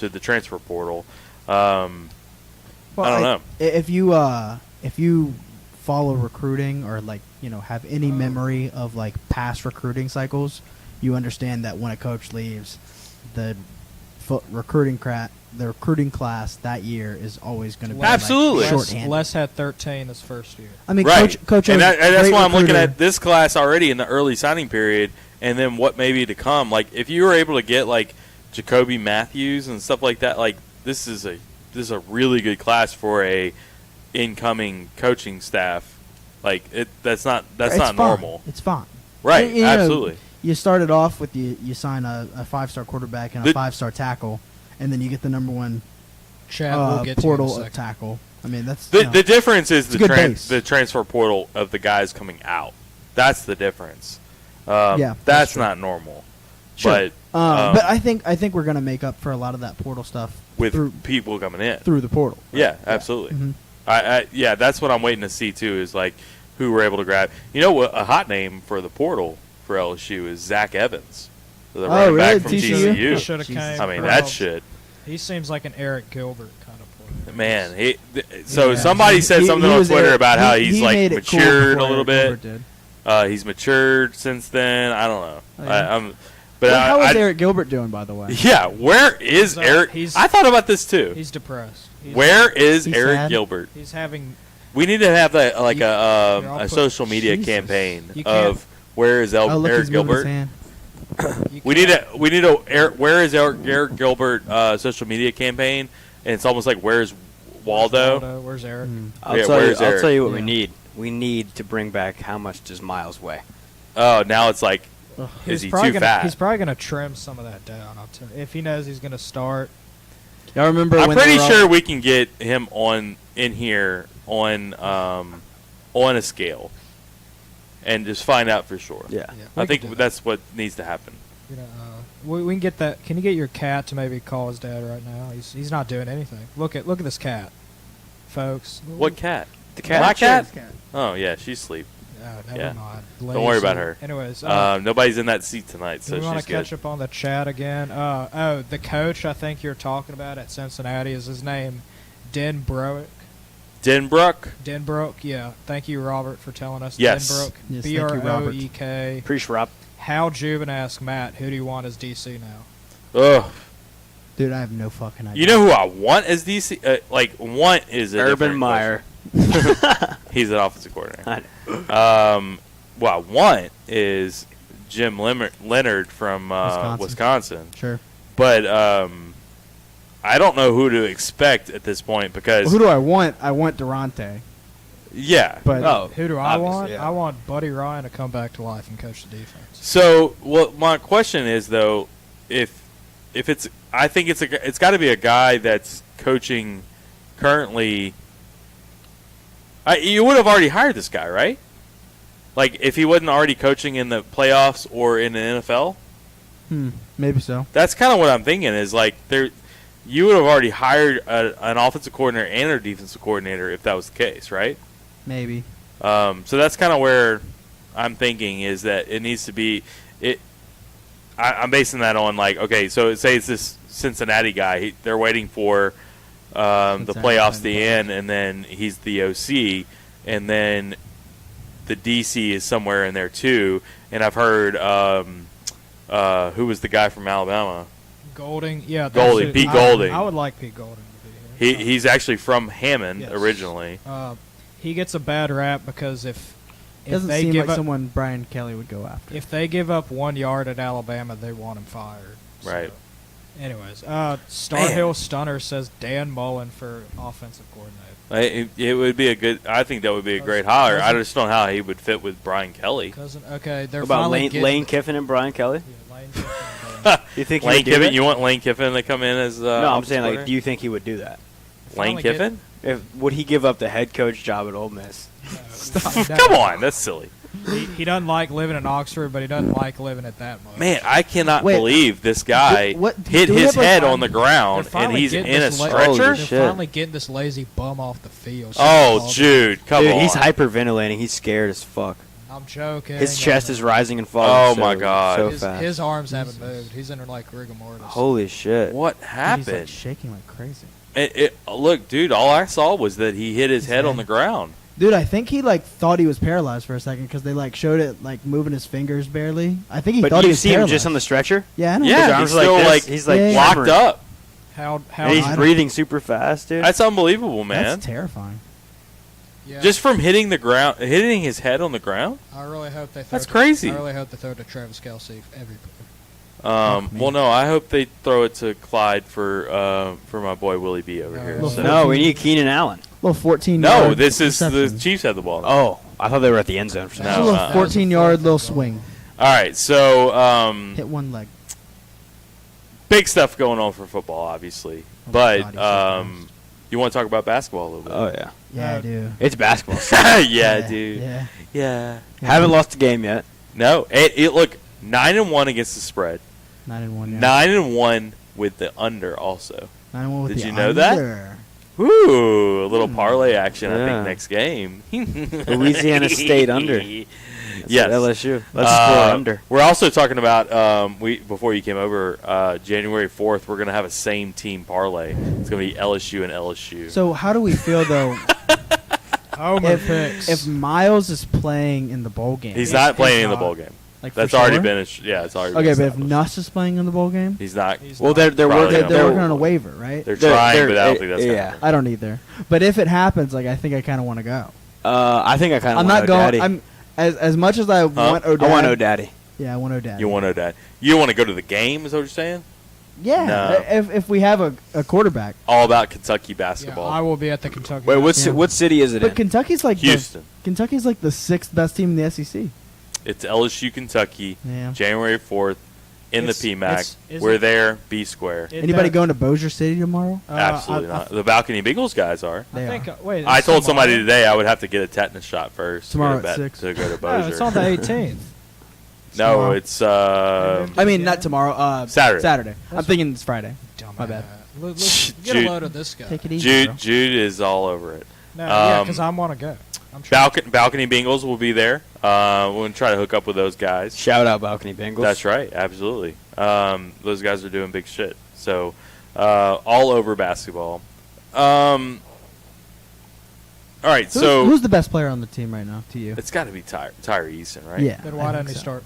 S1: the transfer portal. I don't know.
S3: If you follow recruiting or have any memory of past recruiting cycles, you understand that when a coach leaves, the recruiting class that year is always going to be
S1: Absolutely.
S3: shorthanded.
S4: Les had 13 his first year.
S3: I mean,
S1: Right.
S3: Coach
S1: and that's why I'm looking
S3: recruiter.
S1: at this class already in the early signing period, and then what may be to come. Like, if you were able to get Jacoby Matthews and stuff like that, this is a really good class for a incoming coaching staff. That's not
S3: fine.
S1: normal.
S3: It's fine.
S1: Right,
S3: You know,
S1: absolutely.
S3: You started off with you sign a 5-star quarterback and a 5-star tackle, and then you get the number one
S4: Chad, we'll get
S3: portal
S4: to you in a
S3: of
S4: second.
S3: tackle. I mean, that's
S1: The difference is
S3: It's a good base.
S1: the transfer portal of the guys coming out. That's the difference.
S3: that's
S1: That's
S3: true.
S1: not normal.
S3: Sure.
S1: But
S3: but I think we're gonna make up for a lot of that portal stuff
S1: with
S3: through
S1: people coming in.
S3: the portal. right?
S1: Yeah, absolutely.
S3: Mhm.
S1: I that's what I'm waiting to see too. Is who we're able to grab. You know what? A hot name for the portal for LSU is Zach Evans, the running
S3: really?
S1: back from
S3: TCU?
S1: TCU.
S4: He should have
S3: Jesus.
S4: came.
S1: I mean,
S4: bro.
S1: that shit.
S4: He seems like an Eric Gilbert kind of player.
S1: Man,
S4: Yeah.
S1: somebody said something on
S3: was
S1: Twitter
S3: Eric-
S1: about how
S3: he
S1: he's
S3: made it cool
S1: matured a
S3: before
S1: little
S3: Eric
S1: bit.
S3: Gilbert did.
S1: He's matured since then. I don't know.
S3: Oh, yeah.
S1: But
S3: How is
S1: I-
S3: Eric Gilbert doing, by the way?
S1: Yeah, where is
S4: So,
S1: Eric? I thought about this too.
S4: He's depressed.
S1: Where is
S3: He's
S1: Eric
S3: sad.
S1: Gilbert?
S4: He's having.
S1: We need to have
S4: I'll
S1: a
S4: put-
S1: social media
S3: Jesus.
S1: campaign
S4: You can't-
S1: of where is
S3: Oh, look,
S1: Eric
S3: he's moving his
S1: Gilbert.
S3: hand.
S1: We need a where is Eric Gilbert social media campaign, and it's almost like where's Waldo?
S4: Where's Eric?
S3: Mm.
S2: I'll
S1: Yeah,
S2: tell you.
S1: where's
S2: I'll
S1: Eric?
S2: tell you what
S3: Yeah.
S2: we need. We need to bring back how much does Miles weigh?
S1: Oh, now it's like,
S3: Ugh.
S1: is he
S4: probably
S1: too
S4: gonna,
S1: fat?
S4: He's probably going to trim some of that down. I'll tell you. If he knows he's going to start.
S3: Y'all remember?
S1: I'm
S3: when
S1: pretty
S3: they were all-
S1: sure we can get him in here on a scale, and just find out for sure.
S2: Yeah.
S1: I
S4: we can do
S1: think
S4: that.
S1: that's what needs to happen.
S4: You know, we can get that. Can you get your cat to maybe call his dad right now? He's not doing anything. Look at this cat, folks.
S1: What cat?
S2: The cat.
S1: Black cat?
S3: Cat.
S1: Oh yeah, she's asleep.
S4: Never
S1: Yeah.
S4: mind.
S1: Don't worry about
S4: Lazy.
S1: her.
S4: Anyways,
S1: Nobody's in that seat tonight,
S4: do
S1: so
S4: we want
S1: she's
S4: to catch
S1: good.
S4: up on the chat again? The coach I think you're talking about at Cincinnati is his name, Denbrook.
S1: Denbrook.
S4: Denbrook, yeah. Thank you, Robert, for telling us.
S1: Yes.
S4: Denbrook.
S3: Yes, thank you, Robert.
S4: Broek.
S2: Appreciate Rob.
S4: Hal Jubin asked Matt, who do you want as DC now?
S1: Ugh.
S3: Dude, I have no fucking idea.
S1: You know who I want as DC? Want is a
S2: Urban
S1: different
S2: Meyer.
S1: question. He's an offensive coordinator. What I want is Jim Leonard from Wisconsin.
S3: Sure.
S1: But I don't know who to expect at this point because
S3: Well, who do I want? I want Durante.
S1: yeah.
S3: But
S2: Oh,
S4: Who do I
S2: obviously,
S4: want?
S2: yeah.
S4: I want Buddy Ryan to come back to life and coach the defense.
S1: So, my question is though, if it's, I think it's got to be a guy that's coaching currently. You would have already hired this guy, right? Like, if he wasn't already coaching in the playoffs or in the NFL,
S3: maybe so.
S1: that's kind of what I'm thinking. Is like you would have already hired an offensive coordinator and a defensive coordinator if that was the case, right?
S3: Maybe.
S1: So that's kind of where I'm thinking is that it needs to be it. I'm basing that on okay, so say it's this Cincinnati guy. They're waiting for the playoffs to end, and then he's the OC, and then the DC is somewhere in there too. And I've heard who was the guy from Alabama?
S4: Golding, yeah.
S1: Golding, Pete Golding.
S4: I would like Pete Golding to be here.
S1: He's actually from Hammond
S4: Yes.
S1: originally.
S4: He gets a bad rap because if
S3: Doesn't
S4: they
S3: seem
S4: give
S3: like
S4: up,
S3: someone Brian Kelly would go after.
S4: if they give up 1 yard at Alabama, they want him fired. So,
S1: Right.
S4: Anyways, Star Hill Stunner says Dan Mullen for offensive coordinator.
S1: It would be a good. I think that would be a great hire. I just don't know how he would fit with Brian Kelly.
S4: Okay, they're
S2: What about
S4: finally
S2: Lane Kiffin and Brian Kelly?
S4: Yeah, Lane Kiffin.
S2: You think he
S1: Lane
S2: would do
S1: Kiffin?
S2: that?
S1: You want Lane Kiffin to come in as?
S2: No, I'm
S1: offensive
S2: saying, like,
S1: coordinator?
S2: do you think he would do that?
S1: Lane
S4: finally
S1: Kiffin?
S2: Would he give up the head coach job at Ole Miss?
S1: Come on, that's silly.
S4: He doesn't like living in Oxford, but he doesn't like living it that much.
S1: Man, I cannot
S3: Wait,
S1: believe this guy
S3: what-
S1: hit
S3: do we
S1: his
S3: have, like,
S1: head
S3: I'm-
S1: on the
S4: They're
S1: ground and
S4: finally
S1: he's
S4: getting
S1: in a
S4: this
S2: Holy
S1: stretcher.
S4: They're
S2: shit.
S4: finally getting this lazy bum off the field.
S1: Oh, Jude, come
S2: Dude,
S1: on.
S2: he's hyperventilating. He's scared as fuck.
S4: I'm joking.
S2: His chest is rising and falling.
S1: Oh, my God.
S2: So
S4: His,
S2: fast.
S4: his arms haven't moved. He's in like rigor mortis.
S2: Holy shit!
S1: What
S3: He's like
S1: happened?
S3: shaking like crazy.
S1: Look, dude, all I saw was that he hit his head on the ground.
S3: Dude, I think he like thought he was paralyzed for a second because they like showed it like moving his fingers barely. I think he
S2: But
S3: thought he
S2: you
S3: was
S2: see him
S3: paralyzed.
S2: just on the stretcher.
S3: Yeah, I know.
S1: Yeah,
S2: His
S1: he's
S2: arms
S1: still,
S2: this.
S1: like,
S2: he's like
S3: Yeah, yeah.
S1: Locked
S2: shivering.
S1: up.
S4: How
S2: And
S3: I
S2: he's
S3: don't-
S2: breathing super fast, dude.
S1: That's unbelievable, man.
S3: That's terrifying.
S4: Yeah.
S1: Just from hitting the ground, hitting his head on the ground.
S4: I really hope they.
S1: That's crazy.
S4: I really hope they throw to Travis Kelce everywhere.
S1: Well, no, I hope they throw it to Clyde for my boy Willie B over here.
S3: Well,
S1: So.
S2: No, we need Keenan Allen.
S3: Little 14.
S1: No,
S3: yard
S1: this is the
S3: reception.
S1: Chiefs had the ball.
S2: Oh, I thought they were at the end zone for some
S1: No,
S3: Just a
S2: reason.
S3: little
S1: uh-uh.
S3: 14-yard little swing.
S1: All right, so
S3: Hit one leg.
S1: big stuff going on for football, obviously.
S3: Oh my
S1: But
S3: God, he's so close.
S1: you want to talk about basketball a little bit?
S2: Oh yeah,
S3: Yeah, I do.
S2: it's basketball.
S1: yeah, dude.
S3: Yeah.
S1: Yeah.
S2: Haven't lost a game yet.
S1: No, it look 9-1 against the spread.
S3: 9-1. Yeah.
S1: 9-1 with the under also.
S3: 9-1 with
S1: Did
S3: the
S1: you know that?
S3: under.
S1: Woo! A little parlay action, I
S2: Yeah.
S1: think, next game.
S2: Louisiana State under. That's
S1: Yes.
S2: at LSU. Let's score under.
S1: We're also talking about before you came over, January 4th. We're gonna have a same team parlay. It's gonna be LSU and LSU.
S3: So how do we feel though
S4: Homer picks.
S3: if Miles is playing in the bowl game?
S1: He's not playing in the
S4: not.
S1: bowl game.
S3: Like, for
S1: That's already
S3: sure?
S1: been. It's already.
S3: Okay,
S1: been
S3: but if
S1: established.
S3: Nuss is playing in the bowl game,
S1: He's not.
S4: He's
S2: Well,
S4: not.
S2: they're
S1: Probably
S2: working.
S1: not.
S3: they're
S2: They're
S3: working on a waiver, right?
S1: They're trying, but I don't think that's.
S2: yeah.
S1: Gonna happen.
S3: I don't either. But if it happens, like I think I kind of want to go.
S2: I think I kind of.
S3: I'm
S2: want
S3: not going.
S2: O'Daddy.
S3: I'm as much as I want O'Daddy.
S2: I want O'Daddy.
S3: Yeah, I want O'Daddy.
S1: You want to that? You want to go to the game? Is what you're saying?
S3: Yeah,
S1: No.
S3: if we have a quarterback.
S1: All about Kentucky
S4: Yeah,
S1: basketball.
S4: I will be at the Kentucky.
S2: Wait,
S3: Yeah.
S2: what city is it
S3: But
S2: in?
S3: Kentucky's like
S1: Houston.
S3: Kentucky's like the 6th best team in the SEC.
S1: It's LSU, Kentucky,
S3: Yeah.
S1: January 4th, in
S4: It's-
S1: the PMAC.
S4: is
S1: We're
S4: it-
S1: there. B square.
S3: Anybody going to Bossier City tomorrow?
S1: Absolutely not. The Balcony Beagles guys are.
S4: I
S3: They
S4: think.
S3: are.
S4: Wait.
S1: I
S4: it's
S1: told
S4: tomorrow.
S1: somebody today I would have to get a tetanus shot first.
S3: Tomorrow
S1: to go
S3: at
S1: to
S3: 6.
S1: to go to
S4: No,
S1: Bossier.
S4: it's on the 18th.
S1: No,
S3: tomorrow.
S1: it's
S3: I mean, not tomorrow.
S1: Saturday.
S3: Saturday. I'm
S4: That's-
S3: thinking it's Friday. My bad.
S4: Get a
S1: Jude.
S4: load of this guy.
S3: Take it easy, bro.
S1: Jude is all over it.
S4: No, yeah,
S1: Um,
S4: because I want to go. I'm trying.
S1: Balcony Bengals will be there. We're going to try to hook up with those guys.
S2: Shout out Balcony Bengals.
S1: That's right, absolutely. Those guys are doing big shit. So, all over basketball. All right, so
S3: Who's the best player on the team right now to you?
S1: it's got to be Tyree Eason, right?
S3: Yeah.
S4: Then
S3: I
S4: why
S3: think
S4: didn't he
S3: so.
S4: start?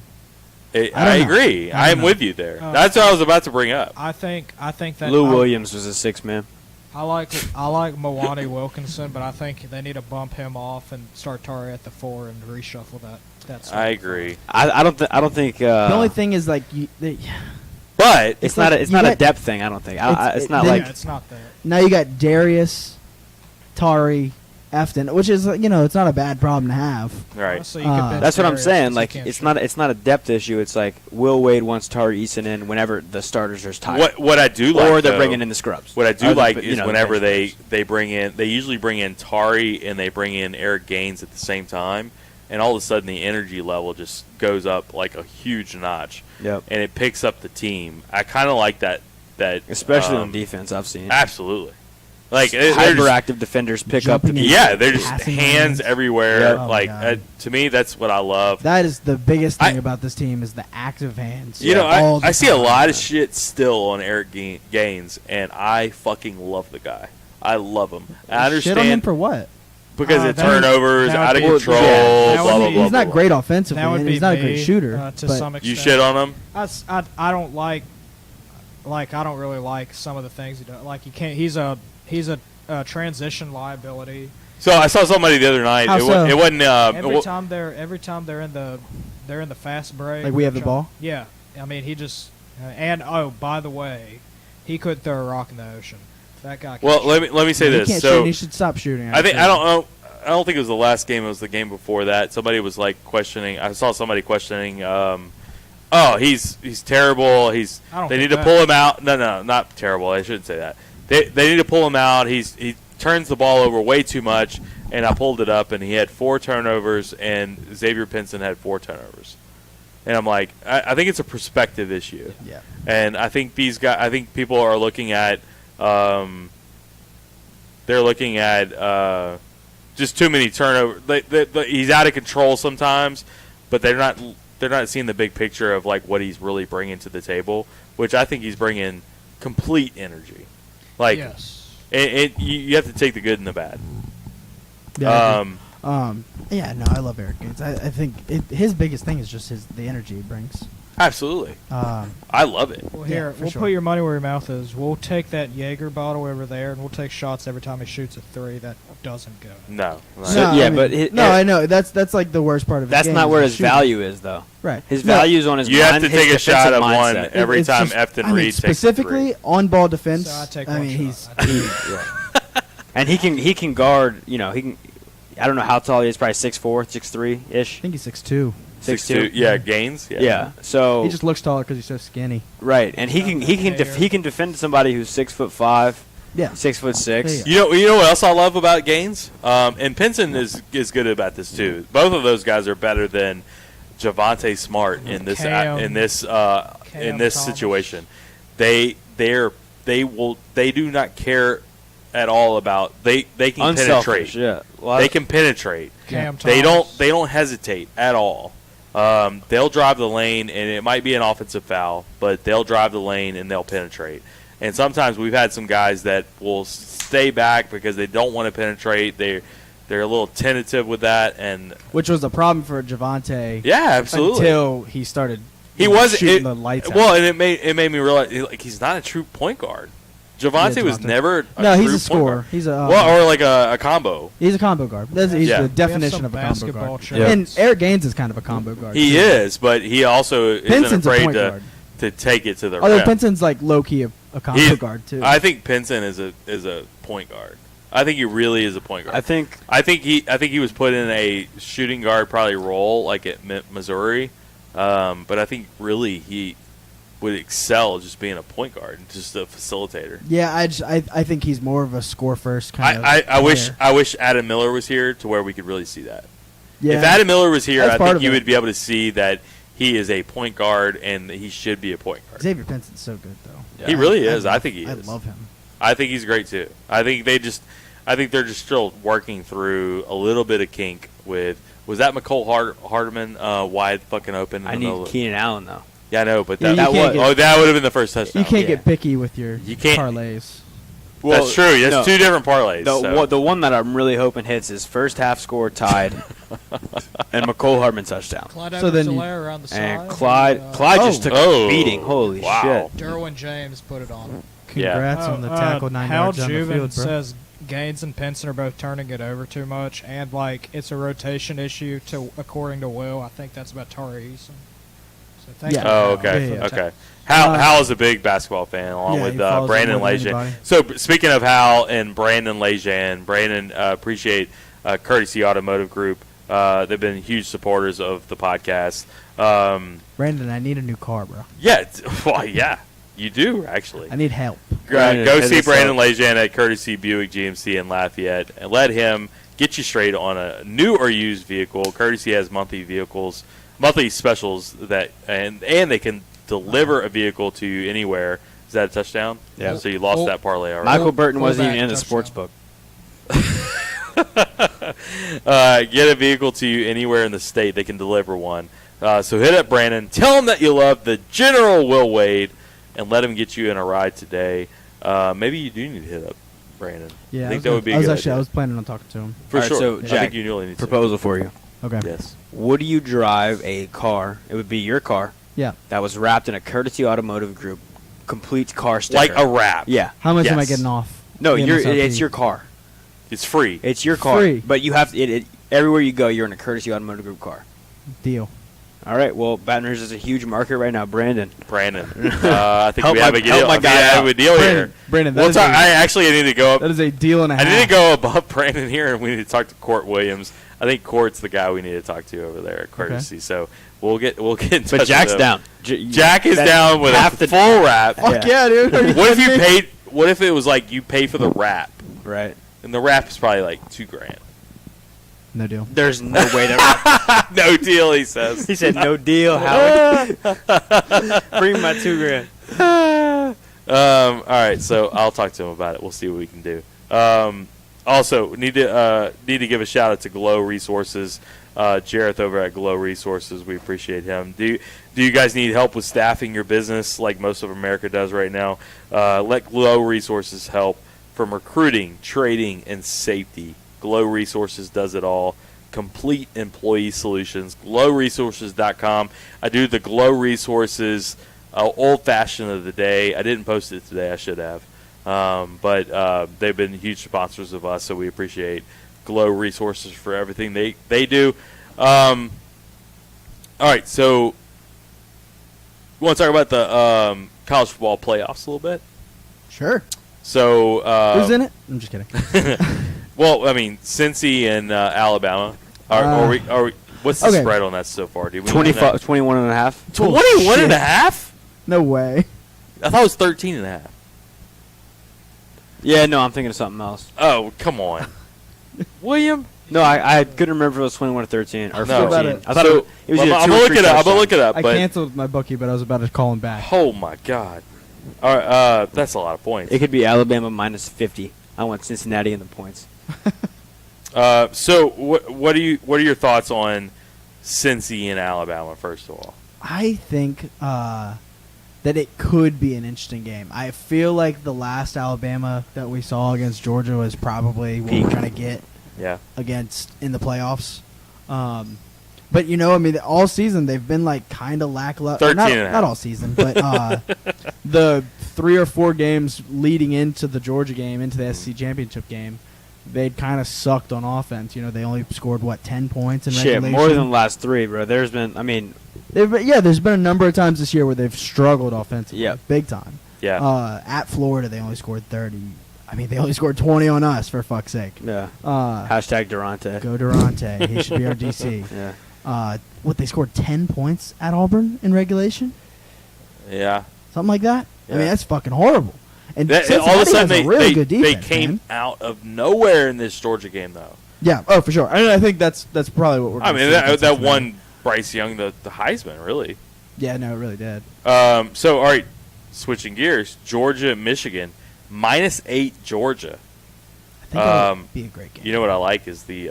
S3: I
S1: I
S3: don't know.
S1: agree.
S3: I don't
S1: I'm
S3: know.
S1: with you there.
S4: Oh.
S1: That's what I was about to bring up.
S4: I think that
S2: Lou
S4: I-
S2: Williams was a 6-man.
S4: I like Mwani Wilkinson, but I think they need to bump him off and start Tari at the 4 and reshuffle that. That's
S1: I agree.
S2: I don't think.
S3: The only thing is like
S1: But
S2: it's
S3: like
S2: not. It's
S3: you
S2: not a
S3: got-
S2: depth thing. I don't think. It's not
S3: then-
S2: like.
S4: Yeah, it's not that.
S3: now you got Darius, Tari, Efton, which is it's not a bad problem to have.
S1: right.
S4: Honestly, you could bench
S2: That's what I'm
S4: Darius
S2: saying.
S4: 'cause he
S2: Like
S4: can't
S2: it's
S4: shoot.
S2: not. It's not a depth issue. It's like Will Wade wants Tari Eason in whenever the starters are tired,
S1: What I do like,
S2: or they're
S1: though,
S2: bringing in the scrubs.
S1: What I do
S2: Or the-
S1: like
S2: you
S1: is
S2: know, the
S1: whenever
S2: bench
S1: they bring in, they usually bring in Tari and they bring in Eric Gaines at the same time, and all of a sudden the energy level just goes up like a huge notch,
S2: Yep.
S1: and it picks up the team. I kind of like that.
S2: Especially on defense, I've seen.
S1: Absolutely, like they're just-
S2: Hyperactive defenders pick up.
S3: Jumping in.
S1: yeah, they're just
S3: Passing
S1: hands
S3: lanes.
S1: everywhere.
S2: Yeah.
S3: Oh my
S1: like
S3: God.
S1: to me, that's what I love.
S3: That is the biggest thing
S1: I-
S3: about this team is the active hands.
S1: You know,
S3: all the
S1: I see a
S3: time.
S1: lot of shit still on Eric Gaines, and I fucking love the guy. I love him. I
S3: Shit on him
S1: understand
S3: for what?
S1: because of
S4: that would-
S1: turnovers,
S4: that would
S1: out of
S4: be-
S1: control,
S2: yeah,
S4: that
S1: blah
S4: would
S1: blah
S4: be-
S1: blah.
S3: He's
S1: blah,
S3: not
S1: blah.
S3: great offensively,
S4: That would
S3: and
S4: be
S3: he's not a
S4: me,
S3: great shooter.
S4: to
S3: but
S4: some extent.
S1: You shit on him.
S4: I don't like I don't really like some of the things he does. Like he can't. He's a transition liability.
S1: So I saw somebody the other night.
S3: How so?
S1: It wasn't.
S4: Every time they're in the fast break.
S3: Like we have the
S4: which
S3: ball?
S4: Yeah, I mean he just and oh by the way, he could throw a rock in the ocean. That guy.
S1: Well, let me say
S3: He
S1: this.
S3: can't
S1: So
S3: shoot. He should stop shooting.
S1: I don't think it was the last game. It was the game before that. Somebody was like questioning. I saw somebody questioning. Oh, he's terrible.
S4: I don't
S1: They
S4: think
S1: need to
S4: that.
S1: pull him out. No, not terrible. I shouldn't say that. They need to pull him out. He turns the ball over way too much. And I pulled it up, and he had 4 turnovers, and Xavier Pinson had 4 turnovers. And I'm like, I think it's a perspective issue.
S3: Yeah.
S1: And I think people are looking at, they're looking at just too many turnovers. He's out of control sometimes, but they're not seeing the big picture of like what he's really bringing to the table, which I think he's bringing complete energy. Like,
S4: Yes.
S1: you have to take the good and the bad.
S3: Yeah. Yeah. No, I love Eric Gaines. I think his biggest thing is just the energy he brings.
S1: Absolutely. I love it.
S4: Well,
S3: Yeah,
S4: here,
S3: for
S4: we'll
S3: sure.
S4: put your money where your mouth is. We'll take that Jaeger bottle over there, and we'll take shots every time he shoots a 3 that doesn't go.
S1: No.
S2: So- yeah, but
S3: I know that's like the worst part of.
S2: That's
S3: his game
S2: not
S3: is
S2: where
S3: the
S2: his
S3: shooting.
S2: value is, though.
S3: Right.
S2: His
S3: No,
S2: value is on his
S1: You have
S2: mind,
S1: to
S2: his
S1: take a shot
S2: defensive
S1: of one
S2: mindset.
S1: every
S3: it's
S1: time
S3: just-
S1: Efton
S3: I mean,
S1: Reed takes a
S3: specifically on ball defense.
S4: So I take
S3: I
S4: one
S3: mean,
S4: shot.
S2: And he can guard. You know, he can. I don't know how tall he is. Probably 6'4", 6'3"
S3: I
S2: ish.
S3: think he's 6'2".
S1: 6'2". Yeah, Gaines.
S2: Yeah. So
S3: He just looks taller because he's so skinny.
S2: right, and he can defend somebody who's 6'5",
S3: Yeah.
S2: 6'6".
S3: Yeah.
S1: You know what else I love about Gaines? And Pinson is good about this too. Both of those guys are better than Javonte Smart in this
S4: Cam Thomas.
S1: situation. They do not care at all about they can
S2: Unselfish,
S1: penetrate.
S2: yeah.
S1: They can penetrate.
S4: Cam
S1: They
S4: Thomas.
S1: don't hesitate at all. They'll drive the lane, and it might be an offensive foul, but they'll drive the lane and they'll penetrate. And sometimes we've had some guys that will stay back because they don't want to penetrate. They're a little tentative with that, and
S3: Which was a problem for Javonte.
S1: yeah, absolutely.
S3: Until he started.
S1: He was
S3: shooting the lights out.
S1: Well, and it made me realize like he's not a true point guard. Javonte
S3: Yeah,
S1: was
S3: Javonte.
S1: never a
S3: No,
S1: true
S3: he's a
S1: point
S3: scorer.
S1: guard.
S3: He's a
S1: Well, or like a combo.
S3: he's a combo guard. He's
S1: Yeah.
S3: the
S1: We
S4: have
S3: definition
S4: some
S3: of a combo
S4: basketball
S3: guard.
S4: checks.
S2: Yeah.
S3: And Eric Gaines is kind of a combo guard.
S1: He
S3: too.
S1: is, but he also isn't
S3: Pinson's a
S1: afraid
S3: point
S1: to
S3: guard.
S1: take it to the
S3: Although
S1: rim.
S3: Pinson's like low key a combo
S1: He-
S3: guard too.
S1: I think Pinson is a point guard. I think he really is a point guard.
S2: I think
S1: he was put in a shooting guard probably role like at Missouri, but I think really he would excel just being a point guard, just a facilitator.
S3: yeah, I think he's more of a score first kind of.
S1: I wish
S3: player.
S1: Adam Miller was here to where we could really see that.
S3: Yeah.
S1: If Adam Miller was here,
S3: That's
S1: I
S3: part
S1: think
S3: of
S1: you
S3: it.
S1: would be able to see that he is a point guard and he should be a point guard.
S3: Xavier Pinson's so good though.
S1: He really is. I think he
S3: I
S1: is.
S3: love him.
S1: I think he's great too. I think they're just still working through a little bit of kink with. Was that McCole Hardeman wide fucking open?
S2: I need Keenan Allen though.
S1: Yeah, I know, but
S3: Yeah,
S1: that
S3: you can't get-
S1: that would have been the first touchdown.
S3: You can't
S2: Yeah.
S3: get picky with your
S1: You can't-
S3: parlays.
S2: Well,
S1: That's true. That's
S2: no.
S1: two different parlays.
S2: The one that I'm really hoping hits is first half score tied, and McCole Hardman touchdown.
S4: Clyde
S3: So then you-
S4: Edwards-Helaire around the side.
S2: And Clyde just took
S1: Oh.
S2: a beating. Holy
S1: Wow.
S2: shit!
S4: Derwin James put it on.
S3: Congrats on the tackle 9
S4: Hal
S3: yards down the
S4: Jubin
S3: field, bro.
S4: says Gaines and Pinson are both turning it over too much, and like it's a rotation issue. According to Will, I think that's about Tari Eason. So thank
S3: Yeah.
S4: you.
S1: Oh,
S4: Hal,
S1: okay,
S3: Yeah, yeah.
S4: for the
S1: okay. Hal is a big basketball fan, along
S3: Yeah,
S1: with
S3: he follows
S1: Brandon
S3: it more than
S1: Lejean.
S3: anybody.
S1: So speaking of Hal and Brandon Lejean, Brandon appreciate Courtesy Automotive Group. They've been huge supporters of the podcast.
S3: Brandon, I need a new car, bro.
S1: Yeah, well, yeah, you do actually.
S3: I need help.
S2: Brandon,
S1: Go
S2: hit
S1: see
S2: us
S1: Brandon
S2: up.
S1: Lejean at Courtesy Buick GMC in Lafayette, and let him get you straight on a new or used vehicle. Courtesy has monthly specials that, and they can deliver a vehicle to you anywhere. Is that a touchdown?
S2: Yeah.
S1: So you lost
S4: Full-
S1: that parlay already.
S2: Michael Burton
S4: Full
S2: wasn't
S4: back
S2: even in the
S4: touchdown.
S2: sports book.
S1: Get a vehicle to you anywhere in the state. They can deliver one. So hit up Brandon. Tell him that you love the General Will Wade, and let him get you in a ride today. Maybe you do need to hit up Brandon.
S3: Yeah,
S1: I think that would be a good idea.
S3: I was planning on talking to him.
S1: For
S2: All right,
S1: sure.
S2: so,
S1: I
S2: Jack,
S1: think you really need to.
S2: Proposal for you.
S3: Okay.
S1: Yes.
S2: Would you drive a car? It would be your car
S3: Yeah.
S2: that was wrapped in a Courtesy Automotive Group complete car sticker.
S1: Like a wrap.
S2: Yeah.
S3: How much am I
S1: Yes.
S3: getting off?
S2: No,
S3: the
S2: it's
S3: MSRP?
S2: your car.
S1: It's free.
S2: It's your car.
S3: Free.
S2: But you have everywhere you go, you're in a Courtesy Automotive Group car.
S3: Deal.
S2: All right. Well, Baton Rouge is a huge market right now. Brandon.
S1: I think
S2: Help
S1: we have
S2: my-
S1: a deal.
S2: help my guy
S1: I have
S2: out.
S1: a deal here.
S3: Brandon,
S1: Well, I need to go up.
S3: that is a deal and a
S1: I
S3: half.
S1: need to go above Brandon here, and we need to talk to Court Williams. I think Court's the guy we need to talk to over there at Courtesy. So we'll get in touch.
S2: But Jack's
S1: with him.
S2: down.
S1: Jack is down with a full wrap.
S3: Fuck yeah, dude. Are you
S1: What if you
S3: kidding me?
S1: paid? What if it was like you pay for the wrap,
S2: Right.
S1: and the wrap is probably like $2,000?
S3: No deal.
S2: There's no way to.
S1: No deal, he says.
S2: He said no deal, Howard. Bring my $2,000.
S1: All right, so I'll talk to him about it. We'll see what we can do. Also, need to give a shout out to Glow Resources, Jareth over at Glow Resources. We appreciate him. Do you guys need help with staffing your business like most of America does right now? Let Glow Resources help from recruiting, trading, and safety. Glow Resources does it all. Complete employee solutions. GlowResources.com. I do the Glow Resources old-fashioned of the day. I didn't post it today. I should have. But they've been huge sponsors of us, so we appreciate Glow Resources for everything they do. All right, so we want to talk about the college football playoffs a little bit.
S3: Sure.
S1: So
S3: Who's in it? I'm just kidding.
S1: well, I mean, Cincy and Alabama. Are we? What's the
S3: Okay.
S1: spread on that so far? Do we know that?
S2: 21 and a half.
S1: 21 and a
S3: shit.
S1: half?
S3: No way.
S1: I thought it was 13 and a half.
S2: Yeah, no, I'm thinking of something else.
S1: Oh, come on. William?
S2: No, I couldn't remember if it was 21 or 13 or
S1: No.
S2: 14. I thought
S1: So,
S2: it was
S1: I'm
S2: either
S1: going
S2: two
S1: to
S2: or
S1: look
S2: three
S1: it up. I'm going to
S2: touchdowns.
S1: look it up.
S3: I
S1: But
S3: canceled my bookie, but I was about to call him back.
S1: oh, my God. All right, that's a lot of points.
S2: It could be Alabama minus 50. I want Cincinnati in the points.
S1: So what are your thoughts on Cincy and Alabama, first of all?
S3: I think that it could be an interesting game. I feel like the last Alabama that we saw against Georgia was probably what we're going to get
S1: Yeah.
S3: against in the playoffs. But, I mean, all season they've been, like, kind of lackluster.
S1: 13 and a half.
S3: Not all season, but the 3 or 4 games leading into the Georgia game, into the SEC championship game, they'd kind of sucked on offense. They only scored, 10 points in
S2: Shit,
S3: regulation?
S2: more than the last 3, bro. There's been,
S3: There's been a number of times this year where they've struggled offensively.
S2: Yep.
S3: Big time.
S1: Yeah.
S3: At Florida, they only scored 30. I mean, they only scored 20 on us, for fuck's sake.
S2: yeah.
S3: Uh,
S2: Hashtag Durante.
S3: Go Durante. He should be our DC.
S2: Yeah.
S3: They scored 10 points at Auburn in regulation?
S1: Yeah.
S3: Something like that? I
S1: Yeah.
S3: mean, that's fucking horrible. And
S1: All of a
S3: Cincinnati
S1: sudden,
S3: has a really good defense,
S1: they came
S3: man.
S1: out of nowhere in this Georgia game, though.
S3: Yeah, for sure. I think that's probably what we're
S1: I
S3: gonna
S1: mean,
S3: see against
S1: that
S3: Cincinnati.
S1: won Bryce Young the Heisman, really.
S3: Yeah, no, it really did.
S1: So, all right, switching gears, Georgia, Michigan, -8 Georgia.
S3: I think that'll be a great game.
S1: You know what I like is the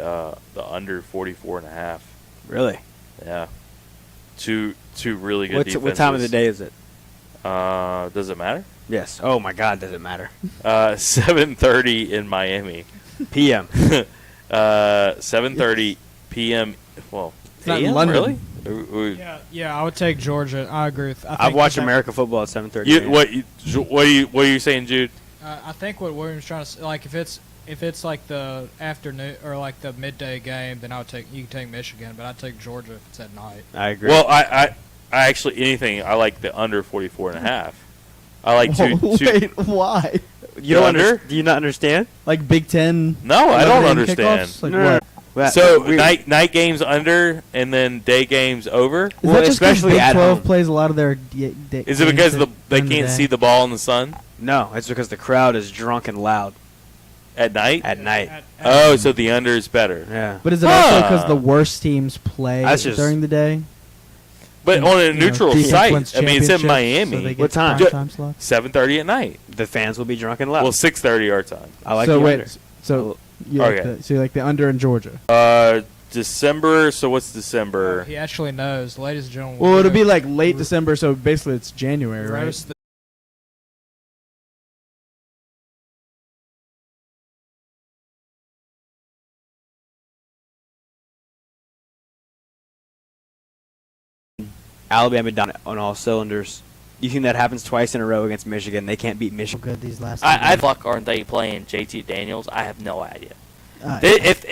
S1: under 44.5.
S2: Really?
S1: Yeah, two really good defenses.
S2: What time of the day is it?
S1: Does it matter?
S2: Yes. Oh, my God, does it matter?
S1: 7:30 in Miami.
S2: PM.
S1: 7:30 p.m. Well,
S3: It's not in
S1: AM,
S3: London.
S1: really?
S4: Yeah, I would take Georgia. I agree with.
S2: I've watched American football at 7:30.
S1: What are you saying, Jude?
S4: I think what William's trying to say, like if it's like the afternoon or like the midday game, then you can take Michigan, but I'd take Georgia if it's at night.
S2: I agree.
S1: Well, I actually I like the under 44.5. I like two.
S3: Wait, why?
S2: you don't
S1: under?
S2: Do you not understand?
S3: Like Big Ten?
S1: No, I don't
S3: 11
S1: understand.
S3: kickoffs? Like
S2: No,
S3: what?
S2: Well,
S1: So
S2: we-
S1: night games under and then day games over.
S3: Is
S2: Well,
S3: that just 'cause
S2: especially
S3: Big
S2: at
S3: 12
S2: home.
S3: plays a lot of their
S1: Is it because they can't see the ball in the sun
S2: No, it's because the crowd is drunk and loud
S1: at night?
S2: at night.
S1: Oh, so the under is better.
S2: Yeah.
S3: But is it also
S1: Huh.
S3: because the worst teams play
S2: That's just-
S3: during the day?
S1: But on a
S3: You know,
S1: neutral
S3: defense
S1: site,
S3: wins
S1: I mean, it's in
S3: championships, so
S1: Miami.
S3: they get
S2: What time?
S3: prime time slots?
S1: 7:30 at night.
S2: The fans will be drunk and loud.
S1: Well, 6:30 our time.
S2: I like
S3: so
S2: the
S3: wait,
S2: under.
S3: so you
S1: Okay.
S3: like the under in Georgia?
S1: December. So what's December?
S4: He actually knows, ladies and gentlemen.
S3: Well,
S4: we're
S3: it'll be
S4: gonna
S3: like late December, so basically it's January, right?
S4: roast the
S2: Alabama down on all cylinders. You think that happens twice in a row against Michigan? They can't beat
S3: So
S2: Michigan.
S3: good these last.
S5: I
S3: two
S5: fuck aren't they playing JT Daniels? I have no idea.
S3: games.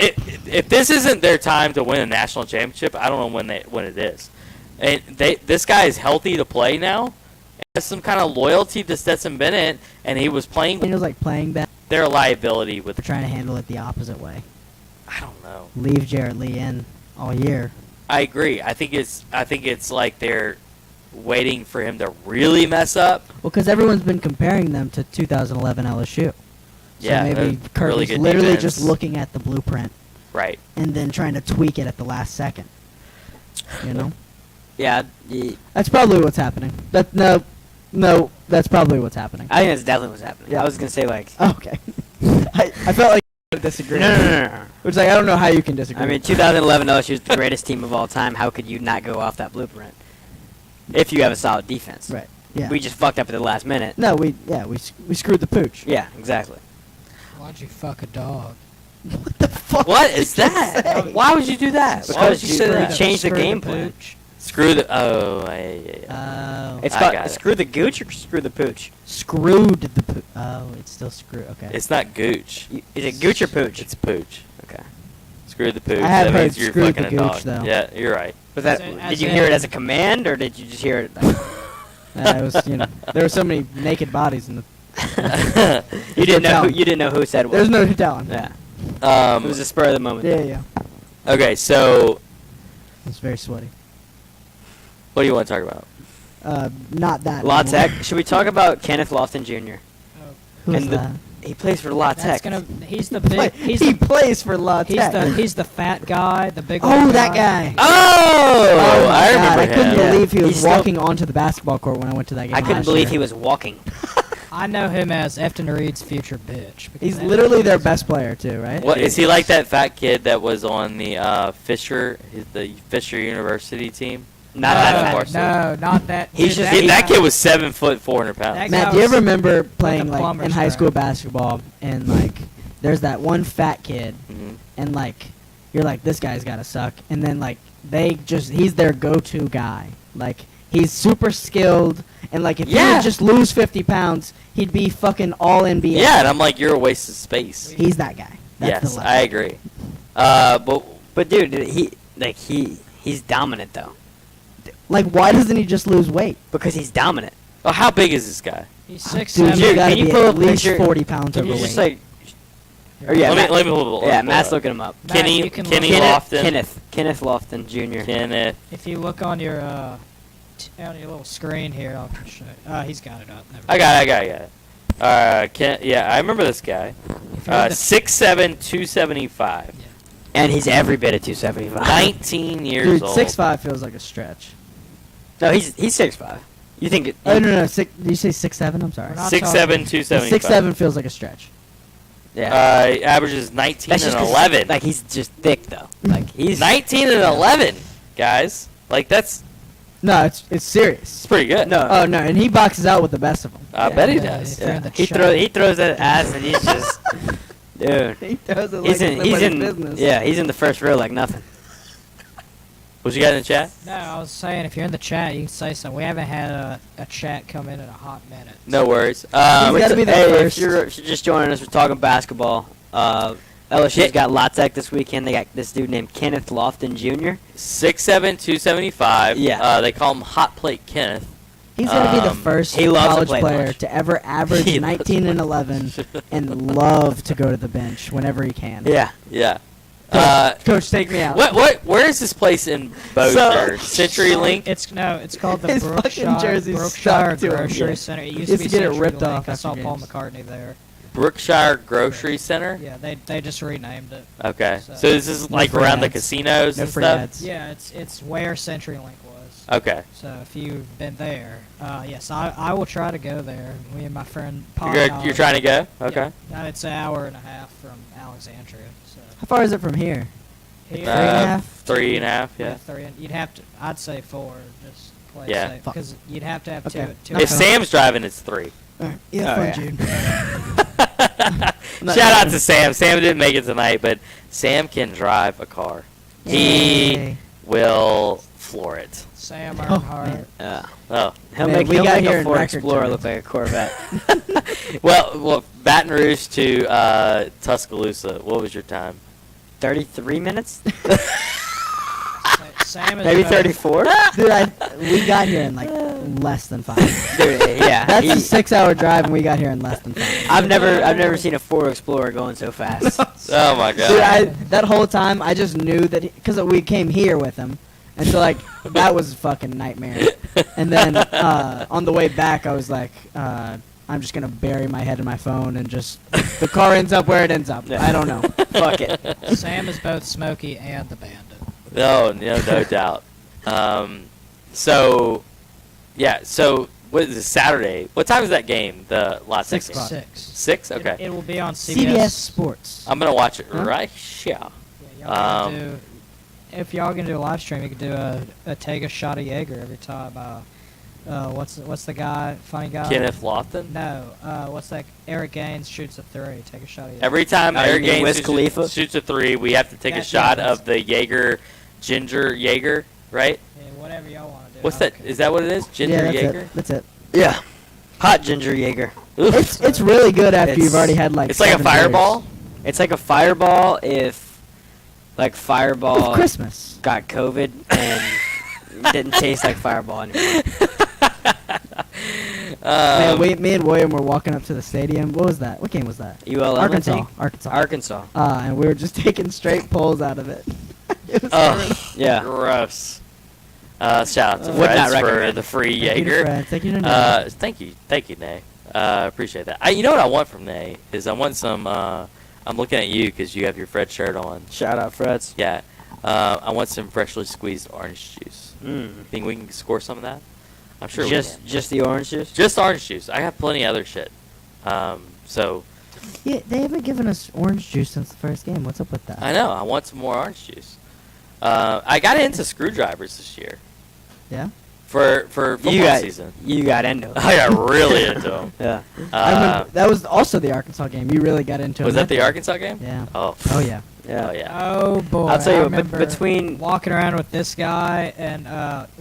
S5: If this isn't their time to win a national championship, I don't know when it is. And this guy is healthy to play now. Has some kind of loyalty to Stetson Bennett, and he was playing.
S6: Daniels like playing back.
S5: Their liability with.
S6: They're trying to handle it the opposite way.
S5: I don't know.
S6: Leave Jarrett Lee in all year.
S5: I agree. I think it's like they're waiting for him to really mess up.
S6: Well, because everyone's been comparing them to 2011 LSU. So
S5: Yeah,
S6: maybe Kurt
S5: really
S6: was
S5: good
S6: literally
S5: defense.
S6: just looking at the blueprint
S5: Right.
S6: and then trying to tweak it at the last second. You know?
S2: Yeah,
S3: That's probably what's happening. No, that's probably what's happening.
S2: I think that's definitely what's happening.
S3: Yeah.
S2: I was gonna say like,
S3: Okay. I felt like you would disagree.
S2: no.
S3: Which like I don't know how you can disagree.
S2: I mean, 2011 LSU is the greatest team of all time. How could you not go off that blueprint? If you have a solid defense.
S3: right. Yeah.
S2: We just fucked up at the last minute.
S3: No, we screwed the pooch.
S2: Yeah, exactly.
S4: Why'd you fuck a dog?
S3: What the fuck?
S5: What
S3: did
S5: is
S3: you
S5: that?
S3: say?
S5: Why would you do that? Why would
S2: Because
S5: you say
S2: you
S5: that?
S2: changed the
S4: Screw
S2: game plan.
S4: pooch.
S5: Screw the. Oh, yeah.
S6: Oh.
S2: It's
S5: I
S2: called
S5: got it.
S2: screw the gooch or screw the pooch.
S6: Screwed the pooch. Oh, it's still screwed. Okay.
S5: It's not gooch.
S2: Is it gooch or pooch?
S5: It's pooch.
S2: Okay.
S5: Screw the pooch.
S3: I have
S5: that
S3: heard
S5: means you're
S3: screw
S5: fucking
S3: the
S5: a
S3: gooch,
S5: dog.
S3: though.
S5: Yeah, you're right.
S2: Was that?
S4: As
S2: Did you
S4: in-
S2: hear it as a command or did you just hear it?
S3: It was, there were so many naked bodies in the.
S2: you didn't know.
S3: telling.
S2: You didn't know who said what.
S3: There's no telling.
S2: Yeah. It was a spur of the moment.
S3: Yeah.
S5: Okay, so
S3: It's very sweaty.
S5: what do you want to talk about?
S3: Not that.
S2: La
S3: anymore.
S2: Tech. Should we talk about Kenneth Lofton Jr.?
S3: Who's
S2: and the-
S3: that?
S2: He plays for La
S4: That's
S2: Tech.
S4: he's the
S3: Play-
S4: big. He's
S3: he
S4: the
S3: plays for La Tech.
S4: he's the fat guy, the big.
S3: Oh,
S4: old
S3: that guy.
S5: Oh,
S3: my
S5: I
S3: God,
S5: remember
S3: I couldn't
S5: him.
S3: believe he was
S2: He's still-
S3: walking onto the basketball court when I went to that game.
S2: I couldn't
S3: last
S2: believe
S3: year.
S2: he was walking.
S4: I know him as Efton Reed's future bitch. because
S3: He's
S4: Efton
S3: literally their
S4: Reed's-
S3: best player too, right?
S5: What is he like? That fat kid that was on the the Fisher University team?
S2: Not
S5: No,
S2: that
S5: no,
S2: fast.
S4: No, not that.
S2: He's
S4: dude,
S2: just-
S5: That
S4: guy-
S5: kid was 7 foot 400 pounds.
S4: That
S3: Matt,
S4: guy
S3: do you ever
S4: was
S3: remember
S4: like
S3: playing
S4: a
S3: like
S4: plumber's
S3: in high
S4: guy.
S3: school basketball and like there's that one fat kid
S5: Mhm.
S3: and like you're like this guy's gotta suck and then like he's their go-to guy. Like he's super skilled and like if he
S5: Yeah.
S3: would just lose 50 pounds, he'd be fucking all NBA.
S5: Yeah, and I'm like, you're a waste of space.
S3: He's that guy. That's
S5: Yes,
S3: the
S5: I
S3: level.
S5: agree. But
S2: But dude, he's dominant though
S3: Like why doesn't he just lose weight?
S2: because he's dominant.
S5: oh, how big is this guy?
S4: He's
S3: Dude,
S4: 6'7".
S3: you
S2: Dude,
S3: gotta
S2: can you
S3: be
S2: pull
S3: at
S2: up a
S3: least
S2: picture?
S3: 40 pounds
S2: Can you
S3: overweight.
S2: just like? Or yeah,
S5: let me pull it
S2: Matt's
S5: up.
S2: looking him up.
S4: Matt,
S5: Kenny
S4: you can
S5: Kenny
S4: look-
S5: Lofton.
S2: Kenneth Lofton Jr.
S5: Kenneth.
S4: If you look on your on your little screen here, I'll show you. He's got it up. Never
S5: I
S4: mind.
S5: got it. Yeah, I remember this guy.
S4: If you're in the-
S5: 6'7", 275.
S2: And he's every bit of 275.
S5: 19 years
S3: Dude,
S5: old.
S3: 6'5" feels like a stretch.
S2: No, he's 6'5". You think?
S3: Oh no, did you say 6'7"? I'm sorry.
S4: We're not
S5: 6'7", 275.
S3: 6'7" feels like a stretch.
S2: Yeah.
S5: Averages 19
S2: That's
S5: and
S2: just 'cause,
S5: 11.
S2: Like he's just thick though. Like he's
S5: 19 and 11, guys. Like that's
S3: No, it's serious.
S5: pretty good.
S2: No.
S3: Oh no, and he boxes out with the best of them.
S5: I bet he
S4: Yeah,
S5: does.
S4: if you're in the
S2: He
S4: chat.
S2: throws that ass and he's just dude.
S3: He does it
S2: He's in
S3: business.
S2: he's in the first row like nothing.
S5: What you got in the chat?
S4: No, I was saying if you're in the chat, you can say something. We haven't had a chat come in a hot minute.
S5: No worries.
S3: He's gotta be the
S2: Hey,
S3: first.
S2: if you're just joining us, we're talking basketball. LSU's got La Tech this weekend. They got this dude named Kenneth Lofton Jr.
S5: 6'7", 275.
S2: Yeah.
S5: They call him Hot Plate Kenneth.
S3: He's gonna be the
S5: Um,
S3: first
S2: he loves to
S3: college
S2: play
S3: player
S2: lunch.
S3: to ever average
S5: He loves
S3: 19 and
S5: to
S3: 11 and love to go to the bench whenever he can.
S2: Yeah.
S5: Yeah.
S3: Coach, take me out.
S5: Where is this place in Bossier? CenturyLink?
S4: It's called the
S3: His fucking
S4: Brookshire,
S3: jerseys
S4: Brookshire
S3: stuck to him.
S4: Grocery
S3: Yeah.
S4: Center. It
S3: He
S4: used
S3: used
S4: to
S3: to
S4: be
S3: get it ripped
S4: CenturyLink.
S3: off
S4: I
S3: after
S4: saw Paul
S3: games.
S4: McCartney there.
S5: Brookshire Grocery Center?
S4: Yeah, they just renamed it.
S5: Okay.
S4: So-
S5: So this is
S3: No
S5: like
S3: free
S5: around the
S3: ads.
S5: casinos
S3: No
S5: and
S3: free
S5: stuff?
S3: ads.
S4: Yeah, it's where CenturyLink was.
S5: Okay.
S4: So if you've been there, yes, I will try to go there. Me and my friend Paul.
S5: You're trying to go? Okay.
S4: Yeah, it's an hour and a half from Alexandria. So
S3: How far is it from here?
S4: here,
S3: 3.5?
S5: 3.5, yeah.
S4: three. You'd have to. I'd say 4. Just play it
S5: Yeah.
S4: safe because you'd have to have
S3: Okay.
S4: two.
S3: Okay.
S5: If Sam's driving, it's 3.
S3: Alright, yeah,
S2: Oh,
S3: fun,
S2: yeah.
S3: Jude. Not
S5: Shout out
S3: driving.
S5: to Sam. Sam didn't make it tonight, but Sam can drive a car. He
S3: Yay.
S5: will floor it.
S4: Sam
S3: Oh,
S4: Earnheart.
S3: man.
S5: Oh.
S2: He'll
S3: Man,
S2: make,
S3: we
S2: he'll
S3: got
S2: make
S3: here
S2: a
S3: in
S2: Ford
S3: record
S2: Explorer
S3: time.
S2: look like a Corvette.
S5: Well, Baton Rouge to Tuscaloosa. What was your time?
S2: 33 minutes?
S4: Sam is
S2: Maybe
S4: about-
S2: 34.
S6: Dude, we got here in like less than 5.
S2: Dude, yeah.
S6: That's a
S2: he-
S6: 6-hour drive, and we got here in less than 5.
S2: I've never seen a Ford Explorer going so fast.
S5: Oh my
S6: Dude,
S5: god.
S6: that whole time, I just knew that because we came here with him, and so like that was a fucking nightmare. And then on the way back, I was like, I'm just gonna bury my head in my phone and just the car ends up where it ends up.
S2: Yeah.
S6: I don't know.
S2: Fuck it.
S4: Sam is both Smokey and the Bandit.
S5: No doubt. So what is it, Saturday? What time is that game? The last
S6: 6
S5: game?
S6: o'clock.
S4: 6.
S5: 6? Okay.
S4: It will be on CBS.
S6: CBS Sports.
S5: I'm gonna watch it
S6: Huh?
S5: right here.
S4: Yeah, y'all can do, if y'all gonna do a live stream, you could do a take a shot of Jaeger every time. What's the guy? Funny guy.
S5: Kenneth Lawton.
S4: No. What's that? Eric Gaines shoots a 3. Take a shot of Jaeger.
S5: Every time
S2: Oh, you
S5: Eric
S2: mean
S5: Gaines
S2: Wiz Khalifa?
S5: shoots a 3, we have to take a
S4: Yeah,
S5: shot
S4: yeah,
S5: of the Jaeger, ginger Jaeger, right?
S4: Yeah, whatever y'all want to do.
S5: What's
S4: I
S5: that?
S4: don't care.
S5: Is that what it is? Ginger
S6: yeah, that's
S5: Jaeger?
S6: it. That's it.
S2: Yeah. Hot ginger Jaeger.
S5: Oof.
S6: It's really good after
S2: It's-
S6: you've already had like.
S5: It's like a
S6: 7 beers.
S5: fireball.
S2: It's like a fireball if, like, Fireball
S6: With Christmas.
S2: got COVID and didn't taste like Fireball anymore.
S6: Man, me and William were walking up to the stadium. What was that? What game was that?
S2: ULM, I
S6: Arkansas.
S2: think?
S6: Arkansas.
S2: Arkansas.
S6: And we were just taking straight pulls out of it. It was
S5: Oh,
S2: Yeah.
S5: gross. Shout out to
S2: Would not
S5: Fred's for
S2: recommend.
S5: the free
S6: Thank you to
S5: Jaeger.
S6: Fred. Thank you to Nate.
S5: Thank you, Nay. Appreciate that. You know what I want from Nay is I want some. I'm looking at you because you have your Fred shirt on.
S2: Shout out, Freds.
S5: Yeah. I want some freshly squeezed orange juice.
S2: Mm.
S5: Think we can score some of that? I'm sure we
S2: Just
S5: can.
S2: just the orange juice?
S5: Just orange juice. I have plenty of other shit. So
S6: Yeah, they haven't given us orange juice since the first game. What's up with that?
S5: I know I want some more orange juice. I got into screwdrivers this year
S6: Yeah.
S5: for football
S2: You got
S5: season.
S2: you got into it.
S5: I got really into them.
S2: Yeah.
S6: I remember, that was also the Arkansas game. You really got into it.
S5: Was that the Arkansas game?
S6: Yeah.
S5: Oh.
S6: Oh yeah.
S2: Yeah.
S5: Oh yeah.
S4: Oh boy!
S2: I'll tell
S4: I
S2: you,
S4: remember
S2: between
S4: walking around with this guy and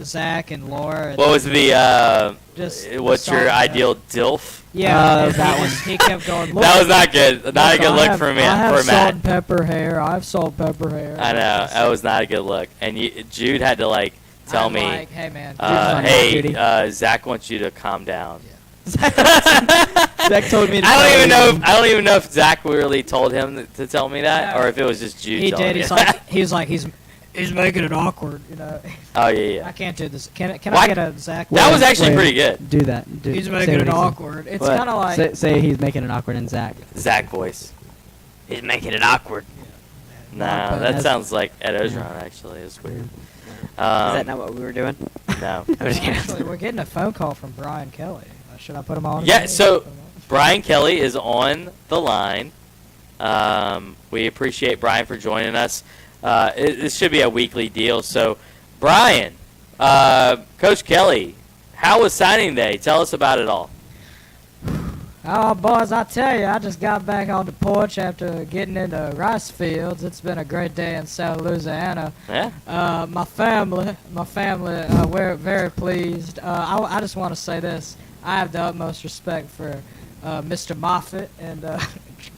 S4: Zach and Laura.
S5: What was the
S4: Just
S5: what's your
S4: salt,
S5: ideal DILF?
S4: Yeah,
S6: Oh,
S4: and
S6: that
S4: he
S6: one.
S4: just- He kept going. Look,
S5: That was not good. Not a
S4: look,
S5: good
S4: I
S5: look
S4: have-
S5: for me.
S4: I have
S5: For
S4: salt
S5: Matt.
S4: and pepper hair. I have salt and pepper hair.
S5: I know that was not a good look. And Jude had to like tell
S4: I'm
S5: me,
S4: like, hey man.
S6: on
S5: hey,
S6: Judy.
S5: Zach wants you to calm down.
S6: Zach told me. To
S5: I
S6: tell
S5: don't even
S6: you.
S5: know. I don't even know if Zach really told him to tell me that,
S4: No.
S5: or if it was just Jude.
S4: He
S5: telling
S4: did.
S5: me
S4: He's
S5: that.
S4: like he's making it awkward. You know.
S5: Oh yeah,
S4: I
S5: yeah.
S4: can't do this. Can
S5: Well,
S4: I
S5: I-
S4: get a Zach?
S5: That was actually
S6: Wait.
S5: pretty good.
S6: Do that. Do,
S4: He's
S6: say
S4: making
S6: what
S4: it
S6: he said.
S4: awkward. It's
S2: What?
S4: kind of like.
S6: Say he's making it awkward in Zach.
S5: Zach voice.
S2: he's making it awkward.
S5: Nah,
S4: but
S5: that
S6: that's-
S5: sounds like Ed Ogeron. Actually, it's weird.
S2: Is that not what we were doing?
S5: No.
S4: Actually, we're getting a phone call from Brian Kelly. Should I put him on?
S5: Yeah,
S4: again?
S5: so Brian Kelly is on the line. We appreciate Brian for joining us. This should be a weekly deal. So, Brian, Coach Kelly, how was signing day? Tell us about it all.
S4: Oh, boys, I tell you, I just got back on the porch after getting into rice fields. It's been a great day in South Louisiana.
S5: Yeah.
S4: My family, we're very pleased. I just want to say this. I have the utmost respect for Mr. Moffitt and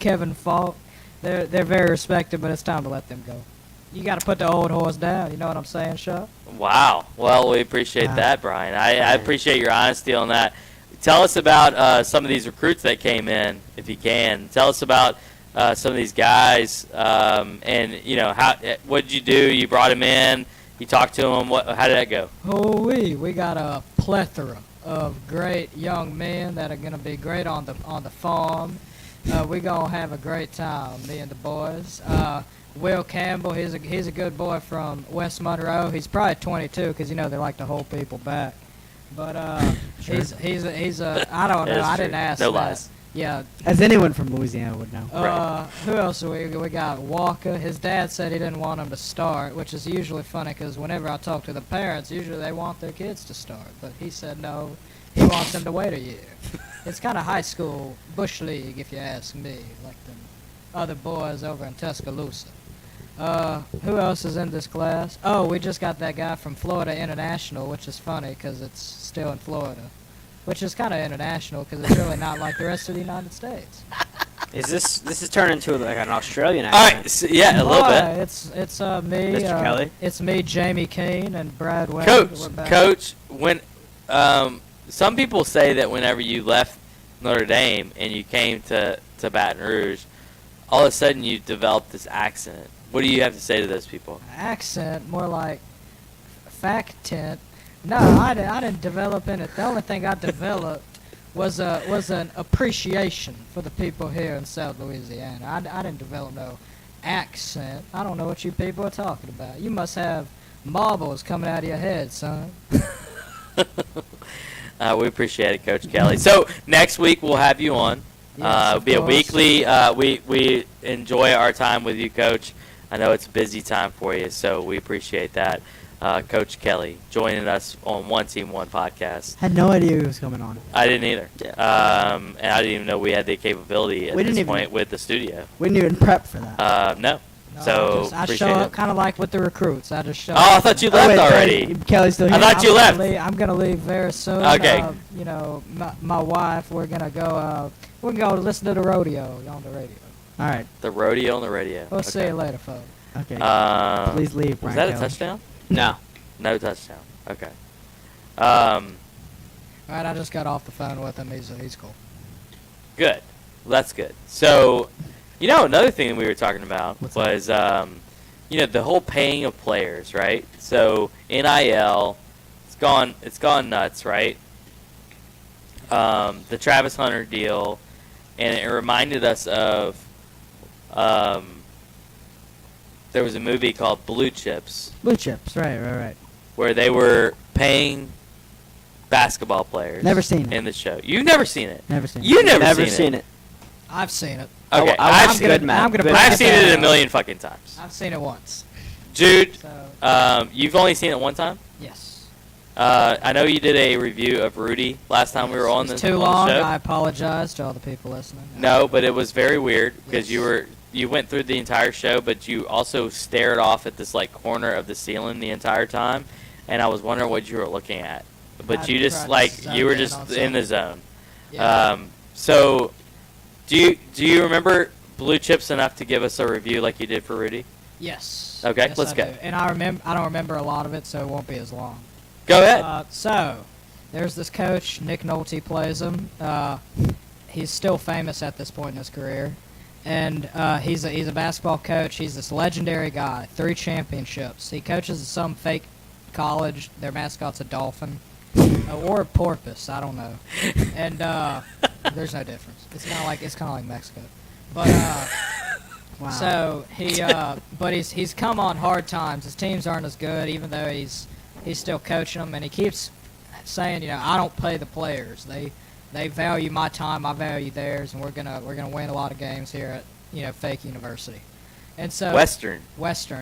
S4: Kevin Falk. They're very respected, but it's time to let them go. You got to put the old horse down. You know what I'm saying, Chuck?
S5: Wow. Well, we appreciate
S6: Wow.
S5: that, Brian. I appreciate your honesty on that. Tell us about some of these recruits that came in, if you can. Tell us about some of these guys, and what did you do? You brought him in. You talked to him. How did that go?
S4: Oh, we got a plethora of great young men that are going to be great on the farm. We're going to have a great time, me and the boys. Will Campbell, he's a good boy from West Monroe. He's probably 22 because, they like to hold people back. But
S6: Sure.
S4: he's a I don't
S5: That
S4: know.
S5: is
S4: I
S5: true.
S4: didn't ask
S5: No
S4: that.
S5: lies.
S4: Yeah.
S6: As anyone from Louisiana would know.
S5: Right.
S4: Who else we got? Walker. His dad said he didn't want him to start, which is usually funny because whenever I talk to the parents, usually they want their kids to start. But he said no, he wants them to wait a year. It's kind of high school bush league, if you ask me, like the other boys over in Tuscaloosa. Who else is in this class? Oh, we just got that guy from Florida International, which is funny because it's still in Florida, which is kind of international because it's really not like the rest of the United States.
S2: Is this is turning into like an Australian
S5: All
S2: accent?
S5: right, so, yeah, a little
S4: Hi,
S5: bit.
S4: It's me,
S2: Mr. Kelly?
S4: It's me, Jamie Keane, and Brad Wade. We're back.
S5: Coach, when some people say that whenever you left Notre Dame and you came to Baton Rouge, all of a sudden you developed this accent. What do you have to say to those people?
S4: Accent, more like fact-tent. No, I didn't develop in it. The only thing I developed was an appreciation for the people here in South Louisiana. I didn't develop no accent. I don't know what you people are talking about. You must have marbles coming out of your head, son.
S5: We appreciate it, Coach Kelly. So next week we'll have you on.
S4: Yes,
S5: It'll be a
S4: course.
S5: weekly. We enjoy our time with you, Coach. I know it's a busy time for you, so we appreciate that. Coach Kelly joining us on One Team One podcast.
S6: Had no idea he was coming on.
S5: I didn't either, and I didn't even know we had the capability at
S6: We didn't
S5: this
S6: even-
S5: point with the studio.
S6: We didn't even prep for that.
S5: No.
S4: No,
S5: So
S4: I
S5: appreciate
S4: show
S5: it.
S4: up kind of like with the recruits. I just show
S5: Oh,
S4: up.
S5: I thought you
S6: Oh,
S5: left
S6: wait,
S5: already.
S6: Kelly's still here.
S5: I thought you left.
S4: I'm gonna leave very soon.
S5: Okay.
S4: You know, my wife. We're gonna go. We're gonna go listen to the rodeo on the radio.
S6: All right.
S5: The rodeo on the radio.
S4: We'll see you later, folks.
S6: Okay.
S5: Please
S6: Please leave,
S5: Was
S6: Brian
S5: that a
S6: Kelly.
S5: touchdown?
S2: No.
S5: No touchdown. Okay.
S4: All right, I just got off the phone with him. He's cool.
S5: Good. Well, that's good. So, another thing we were talking about
S6: What's
S5: was, the whole paying of players, right? So NIL, it's gone nuts, right? The Travis Hunter deal, and it reminded us of, there was a movie called Blue Chips,
S6: Blue chips. Right.
S5: where they were paying basketball players.
S6: Never seen it.
S5: In the show. You've never seen it.
S6: Never seen
S5: You
S6: it.
S5: never
S2: seen it.
S4: I've seen it.
S5: Okay,
S2: I
S5: I've
S2: watched
S5: seen
S2: Good
S5: it.
S2: Man.
S4: I'm gonna
S2: Good
S4: break
S5: I've
S4: it
S5: seen it
S4: down.
S5: a million fucking times.
S4: I've seen it once.
S5: Jude,
S4: So
S5: you've only seen it one time?
S4: yes.
S5: I know you did a review of Rudy last time we were on
S4: It's
S5: the
S4: too
S5: on
S4: long.
S5: the show.
S4: I apologize to all the people listening.
S5: No, but it was very weird because
S4: Yes.
S5: you went through the entire show, but you also stared off at this like corner of the ceiling the entire time, and I was wondering what you were looking at. But
S4: I
S5: you just
S4: tried
S5: like
S4: to zone
S5: you were
S4: in
S5: just
S4: on
S5: in the
S4: something.
S5: zone.
S4: Yeah.
S5: So do you remember Blue Chips enough to give us a review like you did for Rudy?
S4: Yes.
S5: Okay,
S4: Yes,
S5: let's
S4: I
S5: go.
S4: do. And I don't remember a lot of it, so it won't be as long.
S5: Go ahead.
S4: So, there's this coach, Nick Nolte plays him. He's still famous at this point in his career. And he's a basketball coach. He's this legendary guy, 3 championships. He coaches at some fake college. Their mascot's a dolphin. Or a porpoise, I don't know. And there's no difference. It's kind of like Mexico. But
S6: Wow.
S4: so but he's come on hard times. His teams aren't as good, even though he's still coaching them, and he keeps saying, I don't pay the players. They value my time, I value theirs, and we're gonna win a lot of games here at fake university. And so Western,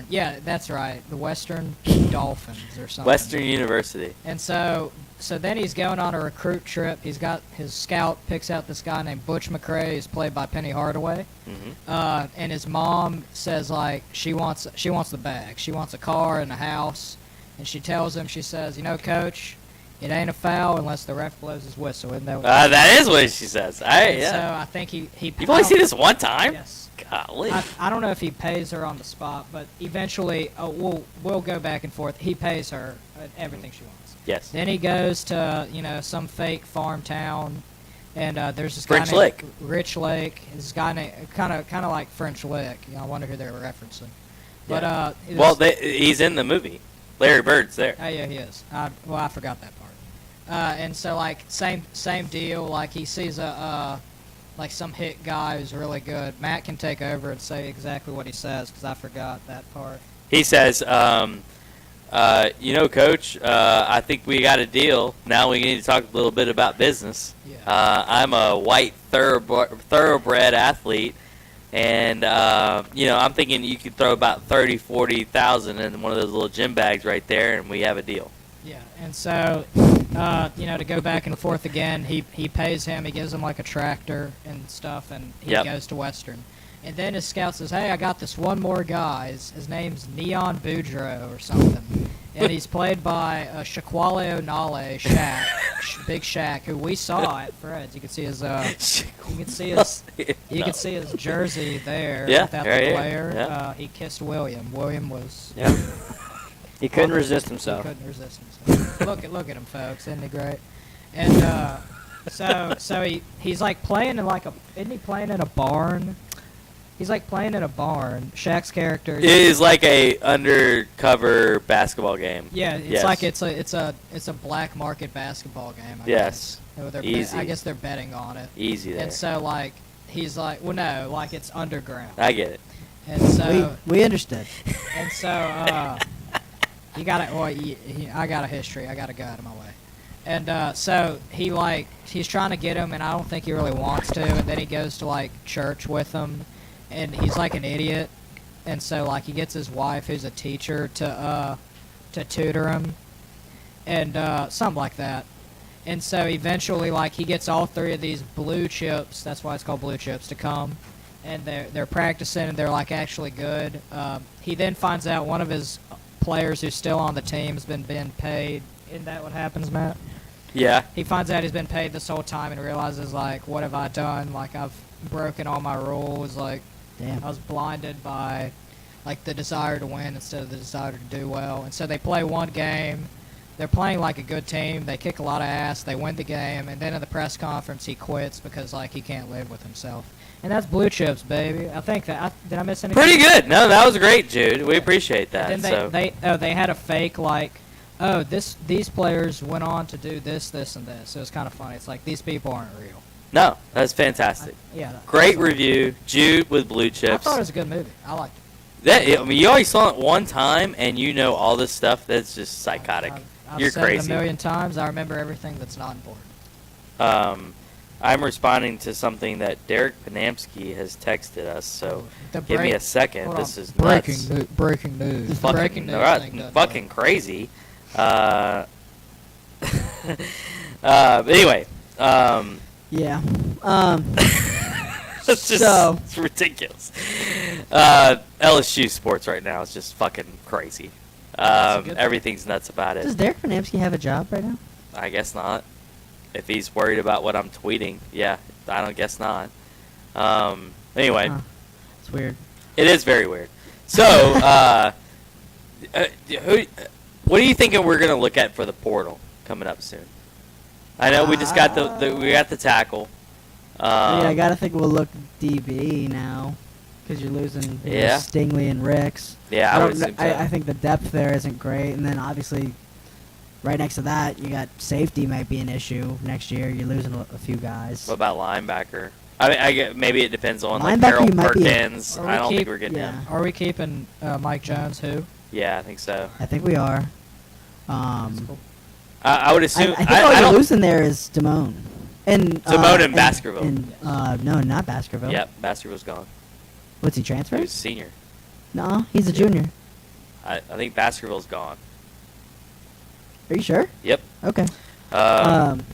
S4: yeah, that's right, the Western Dolphins or something.
S5: Western University.
S4: And so then he's going on a recruit trip. He's got his scout picks out this guy named Butch McRae. He's played by Penny Hardaway.
S5: Mm-hmm.
S4: And his mom says like she wants the bag. She wants a car and a house. And she tells him, she says, Coach, it ain't a foul unless the ref blows his whistle. Isn't that what
S5: That is what she says.
S4: And
S5: Yeah.
S4: So I think he
S5: You've only seen this one time?
S4: Yes.
S5: Golly.
S4: I don't know if he pays her on the spot, but eventually we'll go back and forth. He pays her everything she wants.
S5: Yes.
S4: Then he goes to some fake farm town, and there's this
S5: French
S4: guy
S5: Lick.
S4: named Rich Lake. This guy named kind of like French Lick. I wonder who they were referencing. But
S5: Well, he's in the movie. Larry Bird's there.
S4: oh yeah, he is. I forgot that part. And so like same deal. Like he sees like some hit guy who's really good. Matt can take over and say exactly what he says because I forgot that part.
S5: He says, Coach, I think we got a deal. Now we need to talk a little bit about business.
S4: Yeah.
S5: I'm a white thoroughbred athlete, and, I'm thinking you could throw about 30,000, 40,000 in one of those little gym bags right there, and we have a deal.
S4: Yeah, and so, to go back and forth again, he pays him, he gives him like a tractor and stuff, and he
S5: Yep.
S4: goes to Western. And then his scout says, hey, I got this one more guy. His name's Neon Boudreaux or something. and he's played by Shaquale O'Nale, Big Shaq, who we saw at Fred's. You can see his you can see his jersey there without the player.
S5: Yeah.
S4: He kissed William. William was.
S2: Yep. He couldn't resist himself.
S4: He couldn't resist himself. look at him, folks. Isn't he great? And so he's like playing in isn't he playing in a barn? He's like playing in a barn. Shaq's character
S5: is like a undercover basketball game.
S4: Yeah, it's like it's a black market basketball game. I guess.
S5: Easy.
S4: I guess they're betting on it.
S5: Easy there.
S4: And so like he's like, well, no, like it's underground.
S5: I get it.
S4: And so
S6: we understood.
S4: And so you got to. Well, I got a history. I got to go out of my way. And so he's trying to get him, and I don't think he really wants to. And then he goes to like church with him, and he's like an idiot. And so like he gets his wife, who's a teacher, to tutor him, and something like that. And so eventually, like he gets all three of these blue chips. That's why it's called blue chips, to come, and they're practicing, and they're like actually good. He then finds out one of his players who's still on the team has been paid. Isn't that what happens, Matt?
S5: Yeah.
S4: He finds out he's been paid this whole time and realizes, like, what have I done? Like, I've broken all my rules. Like,
S6: Damn.
S4: I was blinded by, like, the desire to win instead of the desire to do well. And so they play one game. They're playing like a good team. They kick a lot of ass. They win the game. And then in the press conference, he quits because, like, he can't live with himself. And that's blue chips, baby. I think that. Did I miss anything?
S5: Pretty good. No, that was great, Jude. We appreciate that.
S4: And then they had a fake, like, oh, these players went on to do this, this, and this. So it's kind of funny. It's like these people aren't real.
S5: No, that's fantastic. Great review, Jude with blue chips.
S4: I thought it was a good movie. I liked it.
S5: I mean, you always saw it one time, and you know all this stuff. That's just psychotic.
S4: I've
S5: You're
S4: said
S5: crazy.
S4: it a million times. I remember everything that's not important.
S5: I'm responding to something that Derek Panamsky has texted us. So give me a second.
S4: Hold
S5: This
S4: on.
S5: is nuts.
S4: Breaking news.
S5: Fucking,
S4: Breaking news.
S5: fucking crazy. Anyway.
S6: Yeah.
S5: It's just
S6: So-
S5: it's ridiculous. LSU sports right now is just fucking crazy.
S4: That's a good thing.
S5: Everything's nuts about
S6: Does
S5: it.
S6: Derek Panamsky have a job right now?
S5: I guess not. If he's worried about what I'm tweeting, yeah, I don't guess not. Anyway,
S6: Huh. It's weird.
S5: it is very weird. So, what are you thinking we're gonna look at for the portal coming up soon? I know we just got we got the tackle.
S6: I gotta think we'll look DB now, because you're losing
S5: Yeah.
S6: Stingley and Ricks.
S5: Yeah, I would
S6: don't kn-
S5: assume so.
S6: I think the depth there isn't great, and then obviously, right next to that, you got safety might be an issue next year. You're losing a few guys.
S5: What about linebacker? I mean, I get maybe it depends on like
S6: Linebacker,
S5: Carol
S6: you might be
S5: Perkins. I don't think we're getting
S6: yeah.
S5: him.
S4: Are we keeping Mike Jones? Who?
S5: Yeah, I think so.
S6: I think we are.
S4: That's cool.
S5: I would assume.
S6: I think all
S5: I
S6: you're
S5: don't.
S6: losing there is Damone. And
S5: Damone and Baskerville.
S6: No, not Baskerville.
S5: Yep, Baskerville's gone.
S6: What's he
S5: He
S6: transferred?
S5: was a senior.
S6: No, he's a junior.
S5: I think Baskerville's gone.
S6: Are you sure?
S5: Yep.
S6: Okay.
S5: Um,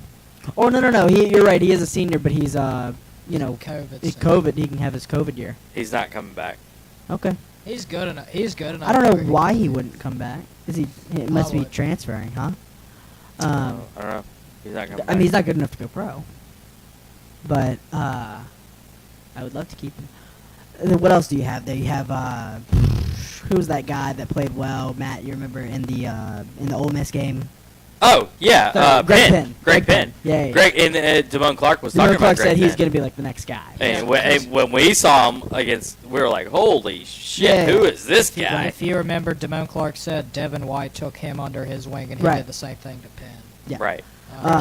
S6: Oh no. You're right. He is a senior, but he's
S4: COVID.
S6: he's COVID. He can have his COVID year.
S5: he's not coming back.
S6: Okay.
S4: He's good enough. He's good enough.
S6: I don't know
S4: where
S6: why he wouldn't come back. Is he? It must be
S4: would.
S6: transferring, huh?
S5: I don't know. He's not coming
S6: I
S5: back.
S6: mean, he's not good enough to go pro. But I would love to keep him. And then what else do you have there? You have who's that guy that played well? Matt, you remember in the Ole Miss game?
S5: Oh yeah,
S6: Greg
S5: Penn.
S6: Penn.
S5: Greg Penn.
S6: Yeah.
S5: Greg and Damone Clark was
S6: Damone
S5: talking
S6: Clark
S5: about Greg
S6: said he's
S5: Penn.
S6: going to be like the next guy.
S5: And when we saw him against, we were like, "Holy shit!
S6: Yeah.
S5: Who is this
S4: But
S5: guy?"
S4: if you remember, Damone Clark said Devin White took him under his wing, and he
S6: Right.
S4: did the same thing to Penn.
S6: Yeah.
S5: Right.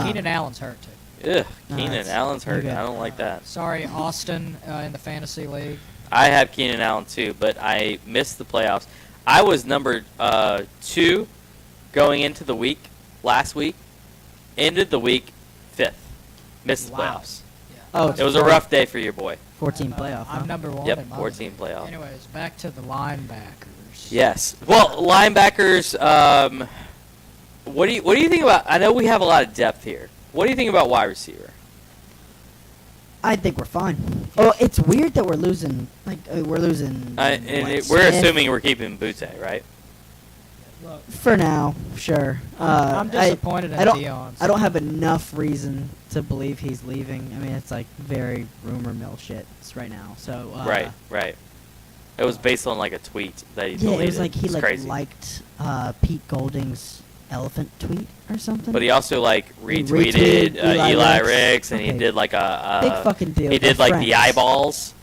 S4: Keenan Allen's hurt too.
S5: Ugh,
S6: No,
S5: Keenan
S6: that's-
S5: Allen's hurt.
S6: okay.
S5: I don't like that.
S4: Sorry, Austin in the fantasy league.
S5: I have Keenan Allen too, but I missed the playoffs. I was number 2 going into the week last week. Ended the week 5th. Missed the
S4: Wow.
S5: playoffs.
S6: Oh,
S5: It was a rough day for your boy.
S6: 14 playoff.
S4: I'm
S6: huh?
S4: number one.
S5: Yep,
S4: in my
S5: 14
S4: league.
S5: playoff.
S4: Anyways, back to the linebackers.
S5: Yes. Well, linebackers. What do you think about? I know we have a lot of depth here. What do you think about wide receiver?
S6: I think we're fine. Oh, it's weird that we're losing. We're losing.
S5: We're
S6: Smith.
S5: assuming we're keeping Butte, right?
S4: Look,
S6: For now, sure.
S4: I'm disappointed in
S6: I don't.
S4: Deion.
S6: I don't have enough reason to believe he's leaving. I mean, it's like very rumor mill shit right now. So
S5: Right. It was based on like a tweet that he
S6: Yeah,
S5: deleted.
S6: it was like he
S5: It's crazy.
S6: liked Pete Golding's elephant tweet or something.
S5: But he also like
S6: He
S5: retweeted
S6: retweeted Eli
S5: Eli
S6: Ricks.
S5: Ricks, and he
S6: Okay.
S5: did like a
S6: Big fucking deal.
S5: he did
S6: They're
S5: like the
S6: friends.
S5: eyeballs.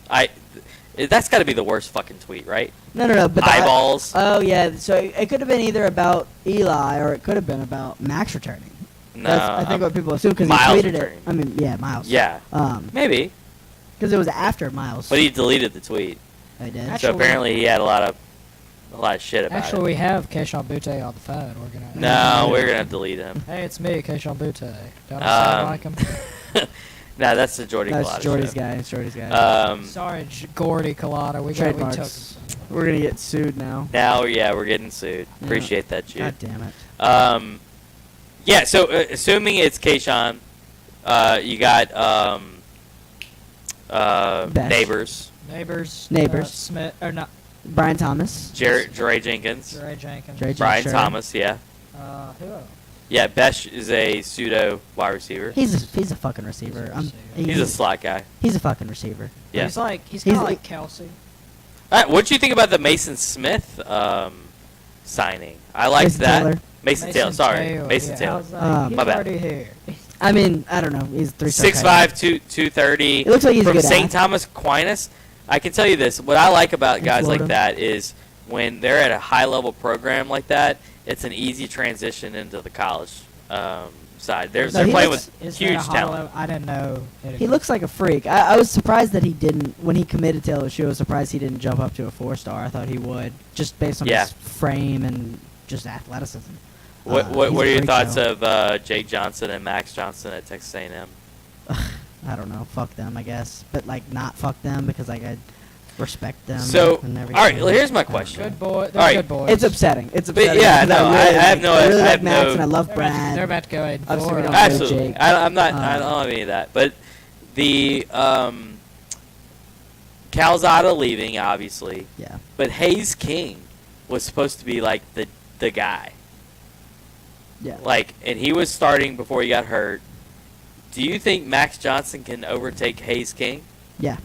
S5: That's got to be the worst fucking tweet, right?
S6: No. But the
S5: Eyeballs.
S6: Oh yeah, so it could have been either about Eli or it could have been about Max returning.
S5: No,
S6: That's, I think what people assume because he
S5: Miles
S6: tweeted
S5: returning.
S6: it. I mean, yeah, Miles.
S5: Yeah, maybe.
S6: Because it was after Miles.
S5: But he deleted the tweet.
S6: I did.
S4: Actually-
S5: So apparently he had a lot of shit about
S4: Actually,
S5: it.
S4: we have Keishon Butte on the phone. We're gonna.
S5: No, we're gonna delete him.
S4: Hey, it's me, Keishon Butte. Don't I sound like him?
S5: No, that's the Jordy
S6: That's
S5: Collada
S6: Jordy's
S5: show.
S6: guy. It's Jordy's guy.
S4: Sorry, Gordy Collada. We
S6: Trademarks.
S4: took.
S6: We're gonna get sued now.
S5: Now, yeah, we're getting sued.
S6: Yeah.
S5: Appreciate that, Jude.
S6: God damn it.
S5: Yeah, so assuming it's Keishon, you got
S6: Besh.
S5: Neighbors,
S6: Neighbors.
S4: Smith or not?
S6: Brian Thomas.
S5: Jeray Jenkins,
S4: Dre Jenkins.
S6: Dre
S5: Brian
S6: Sure.
S5: Thomas, yeah.
S4: Who else?
S5: Yeah, Besh is a pseudo wide receiver.
S6: He's a fucking receiver.
S5: He's a slot guy.
S6: He's a fucking receiver.
S5: Yeah.
S4: He's kind
S6: He's-
S4: of like Kelsey.
S5: What do you think about the Mason Smith signing? I liked
S6: Mason
S5: that.
S6: Taylor.
S5: Mason Taylor, sorry. Mason
S4: I
S5: Taylor.
S4: was like,
S6: My
S4: he's
S5: bad.
S4: already here.
S6: I mean, I don't know. He's 3-star.
S5: 6'5", 230.
S6: It looks like he's a
S5: from
S6: good
S5: St.
S6: athlete.
S5: Thomas Aquinas. I can tell you this. What I like about
S6: In
S5: guys like
S6: Florida.
S5: that is when they're at a high-level program like that, it's an easy transition into the college side. They're
S6: he
S5: playing
S6: looks-
S5: with
S4: Is that
S5: huge
S4: a high
S5: talent.
S4: level? I didn't know.
S6: He looks like a freak. I was surprised that he didn't, when he committed to LSU, I was surprised he didn't jump up to a 4-star. I thought he would, just based on
S5: Yeah.
S6: his frame and just athleticism.
S5: What
S6: He's
S5: what
S6: a
S5: are your
S6: freak
S5: thoughts
S6: show.
S5: of Jake Johnson and Max Johnson at Texas A&M?
S6: I don't know. Fuck them, I guess. But, like, not fuck them because, like, I respect them.
S5: So,
S6: and
S5: all
S6: everything.
S5: right, well, here's my
S6: I don't
S5: question.
S6: know.
S4: Good boy. They're
S5: All right.
S4: good boys.
S6: It's upsetting. It's
S5: But,
S6: upsetting.
S5: yeah,
S6: because
S5: no,
S6: really
S5: I have no-
S6: I really
S5: I
S6: like
S5: have
S6: Max
S5: no-
S6: and I love
S4: They're
S6: Brad.
S4: about to go ahead.
S6: Obviously, we don't know
S5: Absolutely.
S6: Jake.
S5: I'm not. I don't have any of that. But the Calzada leaving, obviously.
S6: Yeah.
S5: But Hayes King was supposed to be like the guy.
S6: Yeah.
S5: Like, and he was starting before he got hurt. Do you think Max Johnson can overtake Hayes King?
S6: Yeah.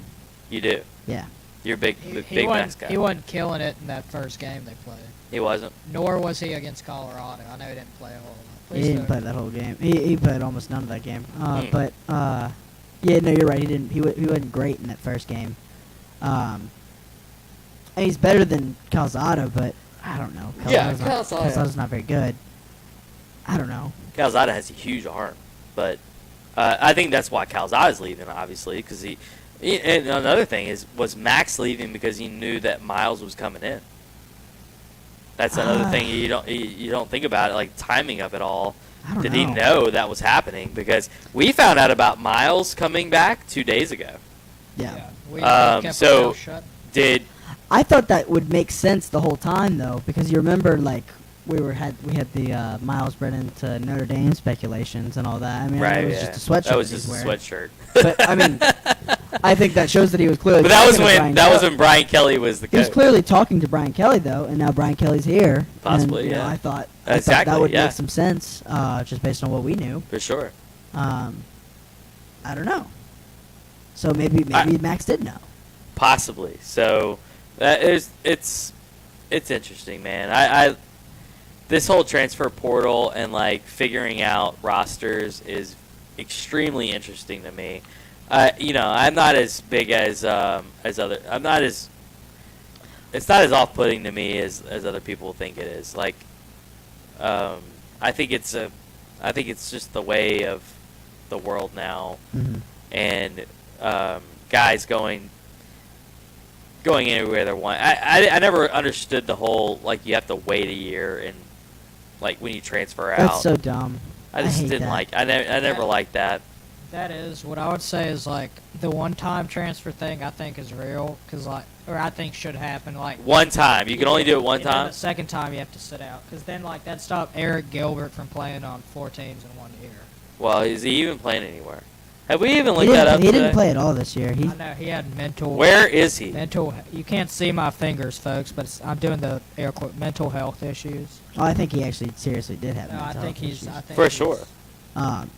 S5: You do.
S6: Yeah.
S5: You're a big,
S4: He
S5: big Max guy.
S4: he wasn't killing it in that first game they played.
S5: He wasn't.
S4: Nor was he against Colorado. I know he didn't play a whole lot.
S6: He didn't play that whole game. He played almost none of that game.
S5: Hmm.
S6: But yeah, no, you're right. He didn't. He wasn't great in that first game. And he's better than Calzada, but I don't know.
S5: Yeah,
S6: Calzada's not very good. I don't know.
S5: Calzada has a huge arm, but I think that's why Calzada's leaving, obviously, because he. And another thing was Max leaving because he knew that Miles was coming in. That's another thing you don't think about it, like timing of it all.
S6: I don't
S5: Did
S6: know.
S5: he know that was happening? Because we found out about Miles coming back 2 days ago.
S6: Yeah.
S4: We kept our
S5: so-
S4: mouth shut.
S5: Did
S6: I thought that would make sense the whole time though, because you remember like we had the Miles Brennan to Notre Dame speculations and all that. I mean,
S5: right?
S6: it was
S5: Yeah.
S6: just a sweatshirt.
S5: That was
S6: he
S5: just a
S6: wearing.
S5: sweatshirt.
S6: But I mean, I think that shows that he was clearly.
S5: But that was
S6: talking to
S5: when
S6: Brian Kelly.
S5: Brian Kelly was the
S6: He was
S5: coach.
S6: clearly talking to Brian Kelly though, and now Brian Kelly's here.
S5: Possibly,
S6: and, you know,
S5: yeah.
S6: I thought
S5: Exactly,
S6: that would
S5: yeah.
S6: make some sense, just based on what we knew.
S5: For sure.
S6: I don't know. So maybe Max did know.
S5: Possibly. So it's interesting, man. I this whole transfer portal and like figuring out rosters is extremely interesting to me. I'm not as big as other. I'm not as. It's not as off-putting to me as other people think it is. Like, I think it's just the way of the world now,
S6: Mm-hmm.
S5: and guys going anywhere they want. I never understood the whole like you have to wait a year and like when you transfer out.
S6: That's so dumb.
S5: I just
S6: hate
S5: didn't
S6: that.
S5: like. I never liked that.
S4: That is what I would say is like the one-time transfer thing. I think is real because or I think should happen. Like
S5: One time, you can only do it one
S4: and then
S5: time.
S4: The second time you have to sit out because then like that stopped Eric Gilbert from playing on 4 teams in 1 year.
S5: Well, is he even playing anywhere? Have we even
S6: He
S5: looked that up
S6: didn't
S5: today?
S6: play at all this year. He
S4: I know he had mental.
S5: Where is he?
S4: You can't see my fingers, folks, but I'm doing the air quote mental health issues.
S6: Oh, I think he actually seriously did have
S4: No, I
S6: mental
S4: think
S6: health
S4: he's.
S6: issues.
S4: I think
S5: For
S4: he's-
S5: sure.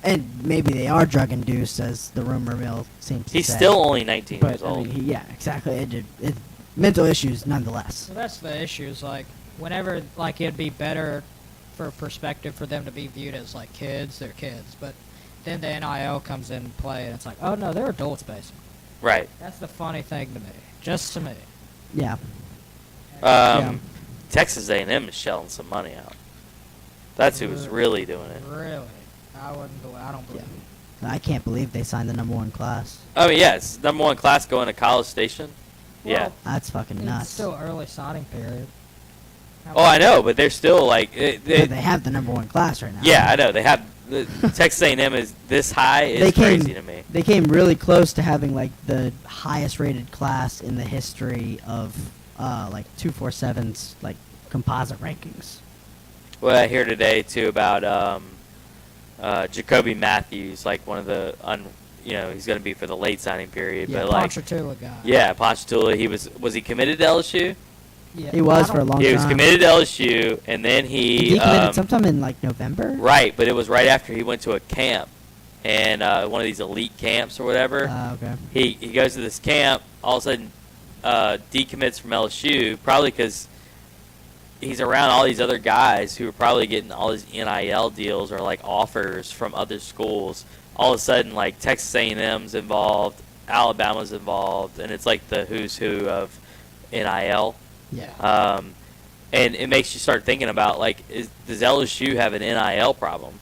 S6: And maybe they are drug induced, as the rumor mill seems to
S5: He's
S6: say.
S5: still only 19
S6: But
S5: years
S6: I
S5: old.
S6: mean, yeah, exactly. Mental issues, nonetheless.
S4: So that's the issue. Is like whenever like it'd be better for perspective for them to be viewed as like kids, they're kids, but then the NIL comes in play and it's like, oh no, they're adults basically.
S5: Right.
S4: That's the funny thing to me, just to me.
S6: Yeah.
S5: Texas A&M is shelling some money out. That's who's really doing it.
S4: Really, I wouldn't. I don't believe.
S6: Yeah. I can't believe they signed the #1 class.
S5: I mean, yes, #1 class going to College Station. Yeah.
S4: Well,
S6: That's fucking
S4: It's
S6: nuts.
S4: still early signing period.
S5: Oh, I know, but they're still like.
S6: But they have the #1 class right now.
S5: Yeah, I know. They have Texas A&M is this high is
S6: They
S5: crazy to me.
S6: They came really close to having like the highest rated class in the history of like 247's like composite rankings.
S5: Well, I hear today too about Jacoby Matthews, like one of the he's going to be for the late signing period,
S6: Yeah,
S5: but like
S4: Ponchatoula guy.
S5: yeah, Ponchatoula. He was he committed to LSU?
S4: Yeah,
S6: He was
S4: I
S6: for a
S4: don't-
S6: long
S5: He was
S6: time.
S5: committed to LSU, and then
S6: He
S5: he
S6: committed sometime in like November.
S5: right, but it was right after he went to a camp, and one of these elite camps or whatever.
S6: Okay.
S5: He goes to this camp, all of a sudden decommits from LSU, probably because he's around all these other guys who are probably getting all these NIL deals or like offers from other schools. All of a sudden, like Texas A&M's involved, Alabama's involved, and it's like the who's who of NIL.
S6: Yeah.
S5: And it makes you start thinking about like, does LSU have an NIL problem?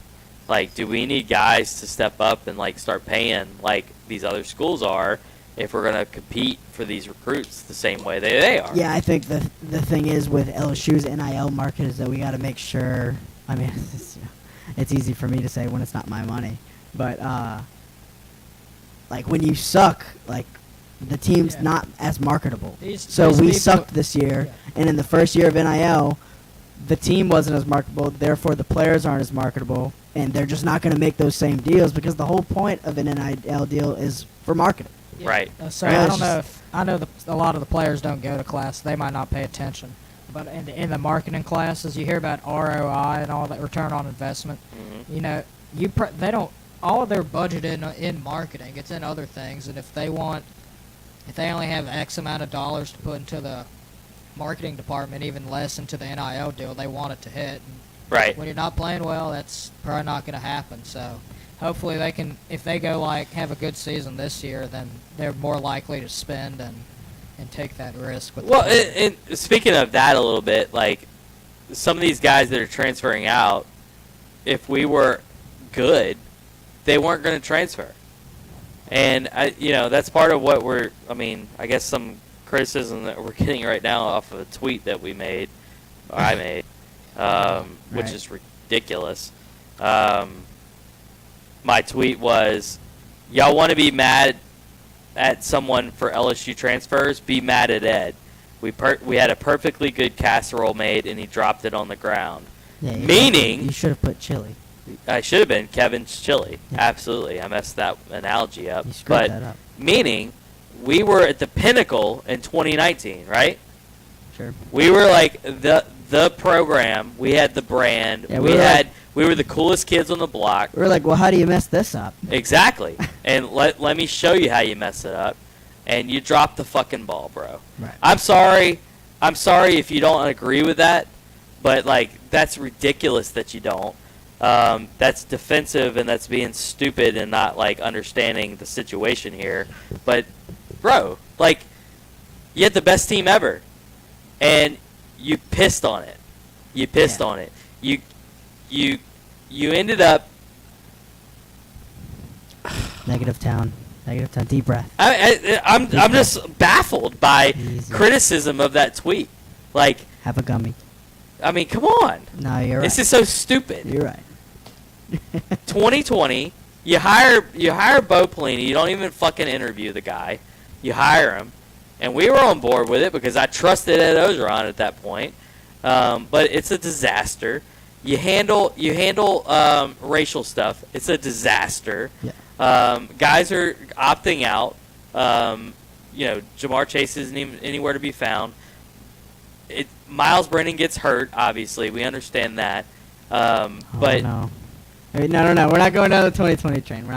S5: Like, do we need guys to step up and like start paying like these other schools are if we're gonna compete for these recruits the same way they are?
S6: Yeah, I think the thing is with LSU's NIL market is that we got to make sure. I mean, it's easy for me to say when it's not my money, but like when you suck, like the team's
S4: Yeah.
S6: not as marketable.
S4: These
S6: We
S4: people-
S6: sucked this year, and in the first year of NIL, the team wasn't as marketable. Therefore, the players aren't as marketable, and they're just not going to make those same deals because the whole point of an NIL deal is for marketing.
S4: Yeah.
S5: Right.
S4: So
S6: Right.
S4: I don't know if a lot of the players don't go to class. They might not pay attention. But in the marketing classes, you hear about ROI and all that return on investment.
S5: Mhm.
S4: You know, they don't all of their budget in marketing. It's in other things, and if they only have X amount of dollars to put into the marketing department, even less into the NIL deal, they want it to hit. And
S5: Right.
S4: when you're not playing well, that's probably not going to happen. So hopefully they can, if they go like have a good season this year, then they're more likely to spend and take that risk. With
S5: Well,
S4: the
S5: and speaking of that a little bit, like some of these guys that are transferring out, if we were good, they weren't going to transfer. And that's part of what I guess some criticism that we're getting right now off of a tweet that we made, or I made, which
S6: Right.
S5: is ridiculous. My tweet was, y'all want to be mad at someone for LSU transfers? Be mad at Ed. We had a perfectly good casserole made, and he dropped it on the ground.
S6: Yeah,
S5: Meaning-
S6: you should have put chili.
S5: I should have been Kevin's chili.
S6: Yeah.
S5: Absolutely. I messed that analogy up.
S6: You screwed
S5: But
S6: that up.
S5: meaning, we were at the pinnacle in 2019, right?
S6: Sure.
S5: We were like the program. We had the brand.
S6: Yeah,
S5: we
S6: we were
S5: were the coolest kids on the block.
S6: We're like, well, how do you mess this up?
S5: Exactly. And let me show you how you mess it up. And you dropped the fucking ball, bro.
S6: Right.
S5: I'm sorry if you don't agree with that, but like that's ridiculous that you don't. That's defensive and that's being stupid and not like understanding the situation here. But bro, like you had the best team ever, and you pissed on it. You pissed
S6: Yeah.
S5: on it. You ended up.
S6: Negative town. Deep breath.
S5: I'm just baffled by
S6: Easy.
S5: criticism of that tweet. Like,
S6: Have a gummy.
S5: I mean, come on.
S6: No, you're right.
S5: This is so stupid.
S6: You're right.
S5: 2020, you hire Bo Pelini. You don't even fucking interview the guy. You hire him, and we were on board with it because I trusted Ed Ogeron at that point. But it's a disaster. You handle racial stuff. It's a disaster.
S6: Yeah.
S5: Guys are opting out. Jamar Chase isn't even anywhere to be found. Miles Brennan gets hurt. Obviously, we understand that. But
S6: no. No. We're not going down the 2020 train.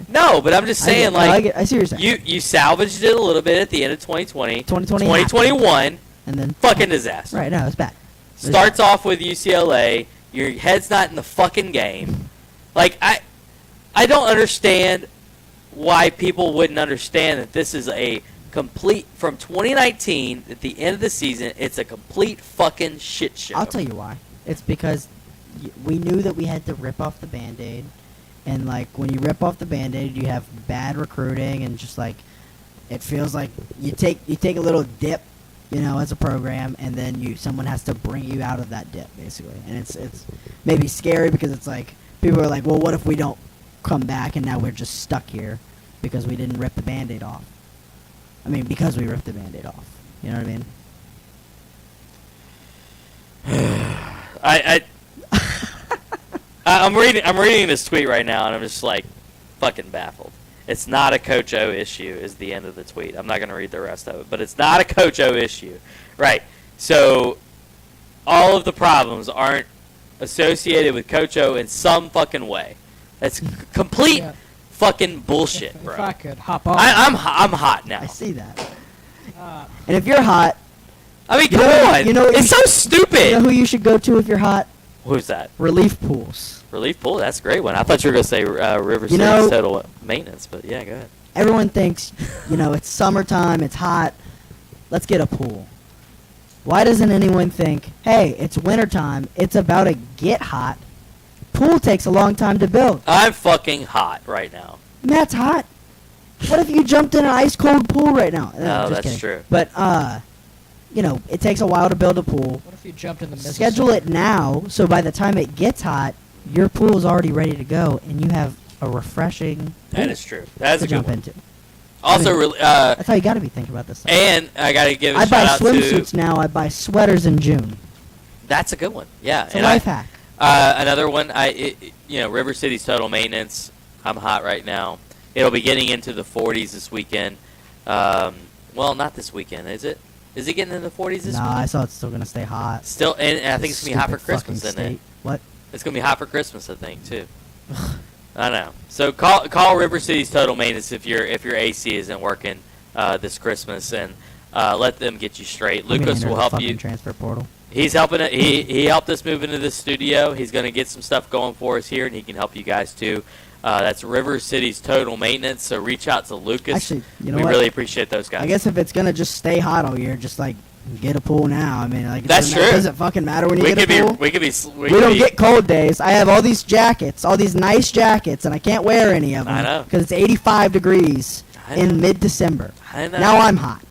S5: no, but I'm just saying,
S6: I see what you're saying.
S5: you salvaged it a little bit at the end of 2020. 2021,
S6: and then
S5: fucking disaster.
S6: Right, no, it's bad.
S5: Starts off with UCLA. Your head's not in the fucking game. Like, I don't understand why people wouldn't understand that this is a complete, from 2019 at the end of the season, it's a complete fucking shit show.
S6: I'll tell you why. It's because we knew that we had to rip off the Band-Aid, and like when you rip off the Band-Aid, you have bad recruiting, and just like it feels like you take a little dip, as a program, and then someone has to bring you out of that dip, basically. And it's maybe scary because it's like people are like, well, what if we don't come back and now we're just stuck here because we didn't rip the Band-Aid off? I mean, because we ripped the Band-Aid off. You know what I mean?
S5: I'm reading this tweet right now, and I'm just like fucking baffled. It's not a Coach O issue is the end of the tweet. I'm not going to read the rest of it, but it's not a Coach O issue. Right. So all of the problems aren't associated with Coach O in some fucking way. That's complete fucking bullshit, bro.
S4: If I could hop on.
S5: I'm hot now.
S6: I see that. And if you're hot,
S5: I mean, come on. It's so stupid.
S6: You know who you should go to if you're hot?
S5: Who's that?
S6: Relief pools.
S5: Relief pool? That's a great one. I thought you were going to say River City Total Maintenance, but yeah, go ahead.
S6: Everyone thinks, it's summertime, it's hot, let's get a pool. Why doesn't anyone think, hey, it's wintertime, it's about to get hot, pool takes a long time to build.
S5: I'm fucking hot right now.
S6: Matt's hot. What if you jumped in an ice cold pool right now?
S5: No,
S6: Just
S5: that's
S6: kidding.
S5: true.
S6: But, it takes a while to build a pool.
S4: What if you jumped in the Mississippi?
S6: Schedule it now, so by the time it gets hot, your pool is already ready to go, and you have a refreshing pool
S5: That is true. That's
S6: to
S5: a good
S6: jump
S5: one.
S6: into.
S5: Also,
S6: That's how you got to be thinking about this stuff.
S5: and I got to give a
S6: I buy
S5: shout out
S6: swimsuits
S5: to.
S6: now. I buy sweaters in June.
S5: That's a good one. Yeah.
S6: It's a life hack.
S5: Another one, River City's Total Maintenance. I'm hot right now. It'll be getting into the 40s this weekend. Well, not this weekend, is it? Is it getting in the 40s this
S6: No,
S5: weekend?
S6: I saw it's still gonna stay hot.
S5: Still, and I think it's gonna be hot for
S6: Stupid
S5: Christmas,
S6: fucking
S5: isn't it?
S6: state. What?
S5: It's gonna be hot for Christmas, I think, too. I know. So call River City's Total Maintenance if your AC isn't working this Christmas, and let them get you straight.
S6: I'm gonna
S5: Lucas
S6: enter
S5: will
S6: the
S5: help
S6: fucking
S5: you.
S6: Transfer portal.
S5: He's helping it. He helped us move into the studio. He's going to get some stuff going for us here, and he can help you guys too. That's River City's Total Maintenance. So reach out to Lucas.
S6: Actually, you know
S5: we
S6: what?
S5: really appreciate those guys.
S6: I guess if it's gonna just stay hot all year, just like get a pool now. I mean, like
S5: That's true.
S6: Does it fucking matter when you
S5: we
S6: get
S5: could
S6: a pool?
S5: be. We could be.
S6: We don't get cold days. I have all these jackets, all these nice jackets, and I can't wear any of them.
S5: I know.
S6: Because it's 85 degrees
S5: I know.
S6: in mid-December.
S5: I know.
S6: Now I'm hot.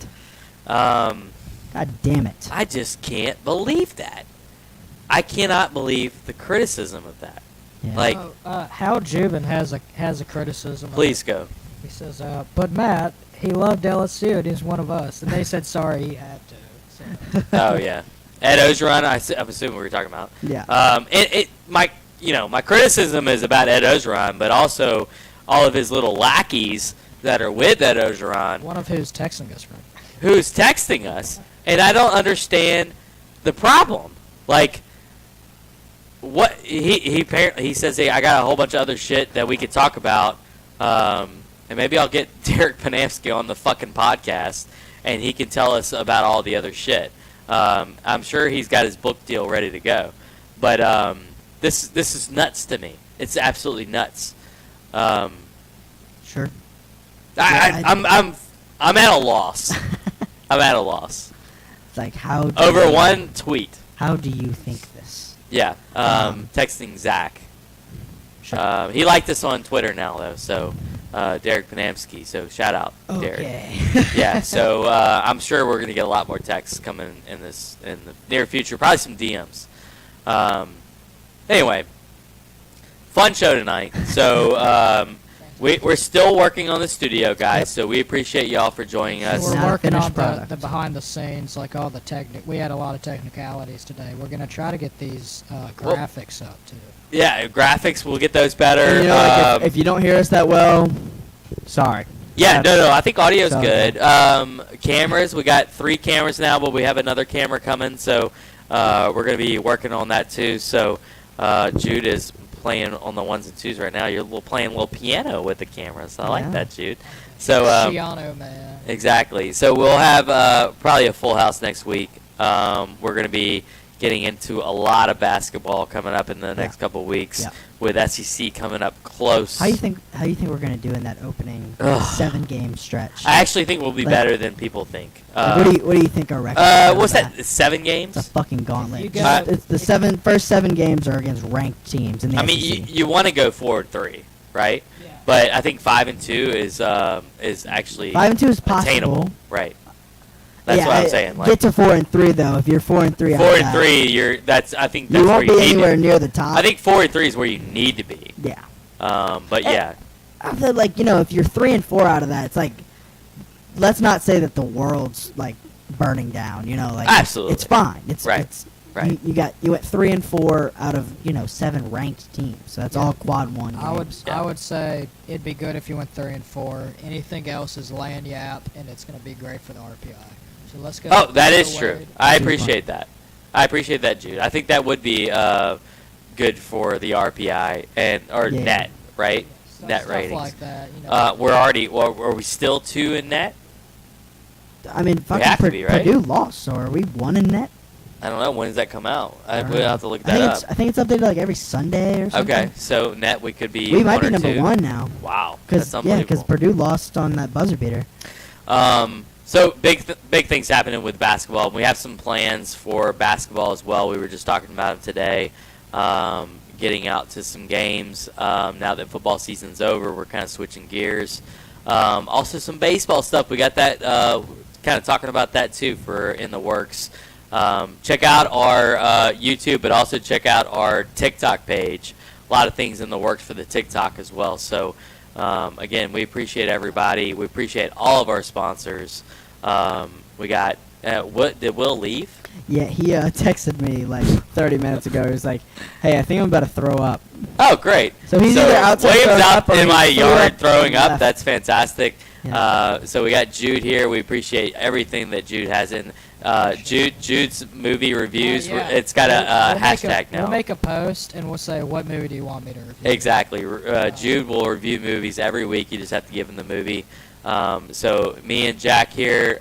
S5: God
S6: damn it.
S5: I just can't believe that. I cannot believe the criticism of that.
S6: Yeah.
S5: Like,
S4: Hal Jubin has a criticism.
S5: please go.
S4: He says, but Matt, he loved LSU and he's one of us. And they said, sorry, he had to. So.
S5: Oh yeah, Ed Ogeron. I'm assuming we were talking about.
S6: Yeah.
S5: My criticism is about Ed Ogeron, but also all of his little lackeys that are with Ed Ogeron.
S4: One of who's texting us, right?
S5: Who's texting us, and I don't understand the problem. Like, what he says, hey, I got a whole bunch of other shit that we could talk about, and maybe I'll get Derek Panamsky on the fucking podcast, and he can tell us about all the other shit. I'm sure he's got his book deal ready to go, but this is nuts to me. It's absolutely nuts.
S6: Sure.
S5: I'm at a loss. I'm at a loss.
S6: It's like, how do
S5: Over
S6: you,
S5: one tweet.
S6: How do you think this?
S5: Yeah. Texting Zach.
S6: Sure.
S5: He liked us on Twitter now, though, so Derek Panamsky. So shout out, Derek.
S6: Okay.
S5: Yeah, so I'm sure we're going to get a lot more texts coming in the near future. Probably some DMs. Anyway, fun show tonight. So We're still working on the studio, guys, so we appreciate y'all for joining us.
S6: Not
S4: We're
S6: a
S4: working on
S6: finished product.
S4: the behind the scenes, like all the we had a lot of technicalities today. We're gonna try to get these graphics up too.
S5: Yeah, graphics, we'll get those better.
S6: And, you know, like, if you don't hear us that well, sorry.
S5: Yeah, no, I think audio's
S6: So-
S5: good. Cameras, we got 3 cameras now, but we have another camera coming, so we're going to be working on that too. So Jude is playing on the 1s and 2s right now. You're playing a little piano with the cameras. I like
S6: Yeah.
S5: that, Jude. So
S4: Shiano, man.
S5: exactly. So we'll have probably a full house next week. We're going to be getting into a lot of basketball coming up in the next couple of weeks,
S6: Yeah.
S5: with SEC coming up close.
S6: How you think we're gonna do in that opening
S5: Ugh.
S6: 7-game stretch?
S5: I actually think we'll be
S6: Like-
S5: better than people think.
S6: Like, what do you think our record? is
S5: What's
S6: with
S5: that? 7 games?
S6: It's a fucking gauntlet.
S4: You
S6: It's
S4: got-
S6: it's the first 7 games are against ranked teams in the
S5: I mean,
S6: SEC.
S5: you want to go 4-3, right?
S4: Yeah.
S5: But I think 5-2 is actually
S6: 5-2 is possible.
S5: attainable, right? That's
S6: Yeah,
S5: what I'm saying. Like
S6: get to 4-3 though. If you're 4-3,
S5: 4-3, I think that's
S6: you
S5: where
S6: won't
S5: you
S6: be
S5: need
S6: anywhere
S5: to.
S6: near the top.
S5: I think 4-3 is where you need to be.
S6: Yeah.
S5: But yeah,
S6: I feel like if you're 3-4 out of that, it's like, let's not say that the world's like burning down. Like
S5: Absolutely.
S6: it's fine. It's
S5: Right.
S6: It's,
S5: Right.
S6: You went 3-4 out of 7 ranked teams. So that's all quad 1 games.
S5: Yeah.
S4: I would say it'd be good if you went 3-4. Anything else is laying you out, and it's gonna be great for the RPI. So let's go.
S5: Oh, that is
S4: Wade.
S5: true. I
S6: Super
S5: appreciate that. I appreciate that, Jude. I think that would be good for the RPI or
S6: Yeah.
S5: net, right? Net
S4: Stuff
S5: ratings.
S4: like that.
S5: We're already. Well, are we still 2 in net?
S6: I mean, fucking
S5: have to be, right?
S6: Purdue lost, so are we 1 in net?
S5: I don't know. When does that come out?
S6: I don't
S5: We'll
S6: know.
S5: have to look
S6: I
S5: that
S6: think
S5: up.
S6: I think it's updated like every Sunday or something.
S5: Okay, so net we could be.
S6: We might
S5: 1
S6: be
S5: or
S6: number
S5: 2.
S6: 1 now.
S5: Wow, that's
S6: Because
S5: unbelievable.
S6: Purdue lost on that buzzer beater.
S5: So big things happening with basketball. We have some plans for basketball as well. We were just talking about it today. Getting out to some games now that football season's over. We're kind of switching gears. Also some baseball stuff. We got that. Kind of talking about that too for in the works. Check out our YouTube, but also check out our TikTok page. A lot of things in the works for the TikTok as well. So, again, we appreciate everybody. We appreciate all of our sponsors. We got, did Will leave?
S6: Yeah, he texted me like 30 minutes ago. He was like, "Hey, I think I'm about to throw up."
S5: Oh, great.
S6: So he's either outside
S5: William's
S6: throwing
S5: out
S6: up or
S5: in
S6: he
S5: my
S6: threw
S5: yard
S6: up
S5: throwing
S6: and
S5: up.
S6: left.
S5: That's fantastic.
S6: Yeah.
S5: So we got Jude here. We appreciate everything that Jude has in. Jude's movie reviews.
S4: Yeah.
S5: It's got a
S4: We'll make
S5: hashtag now.
S4: We'll make a post and we'll say, what movie do you want me to review?
S5: Exactly. Jude will review movies every week. You just have to give him the movie. So me and Jack here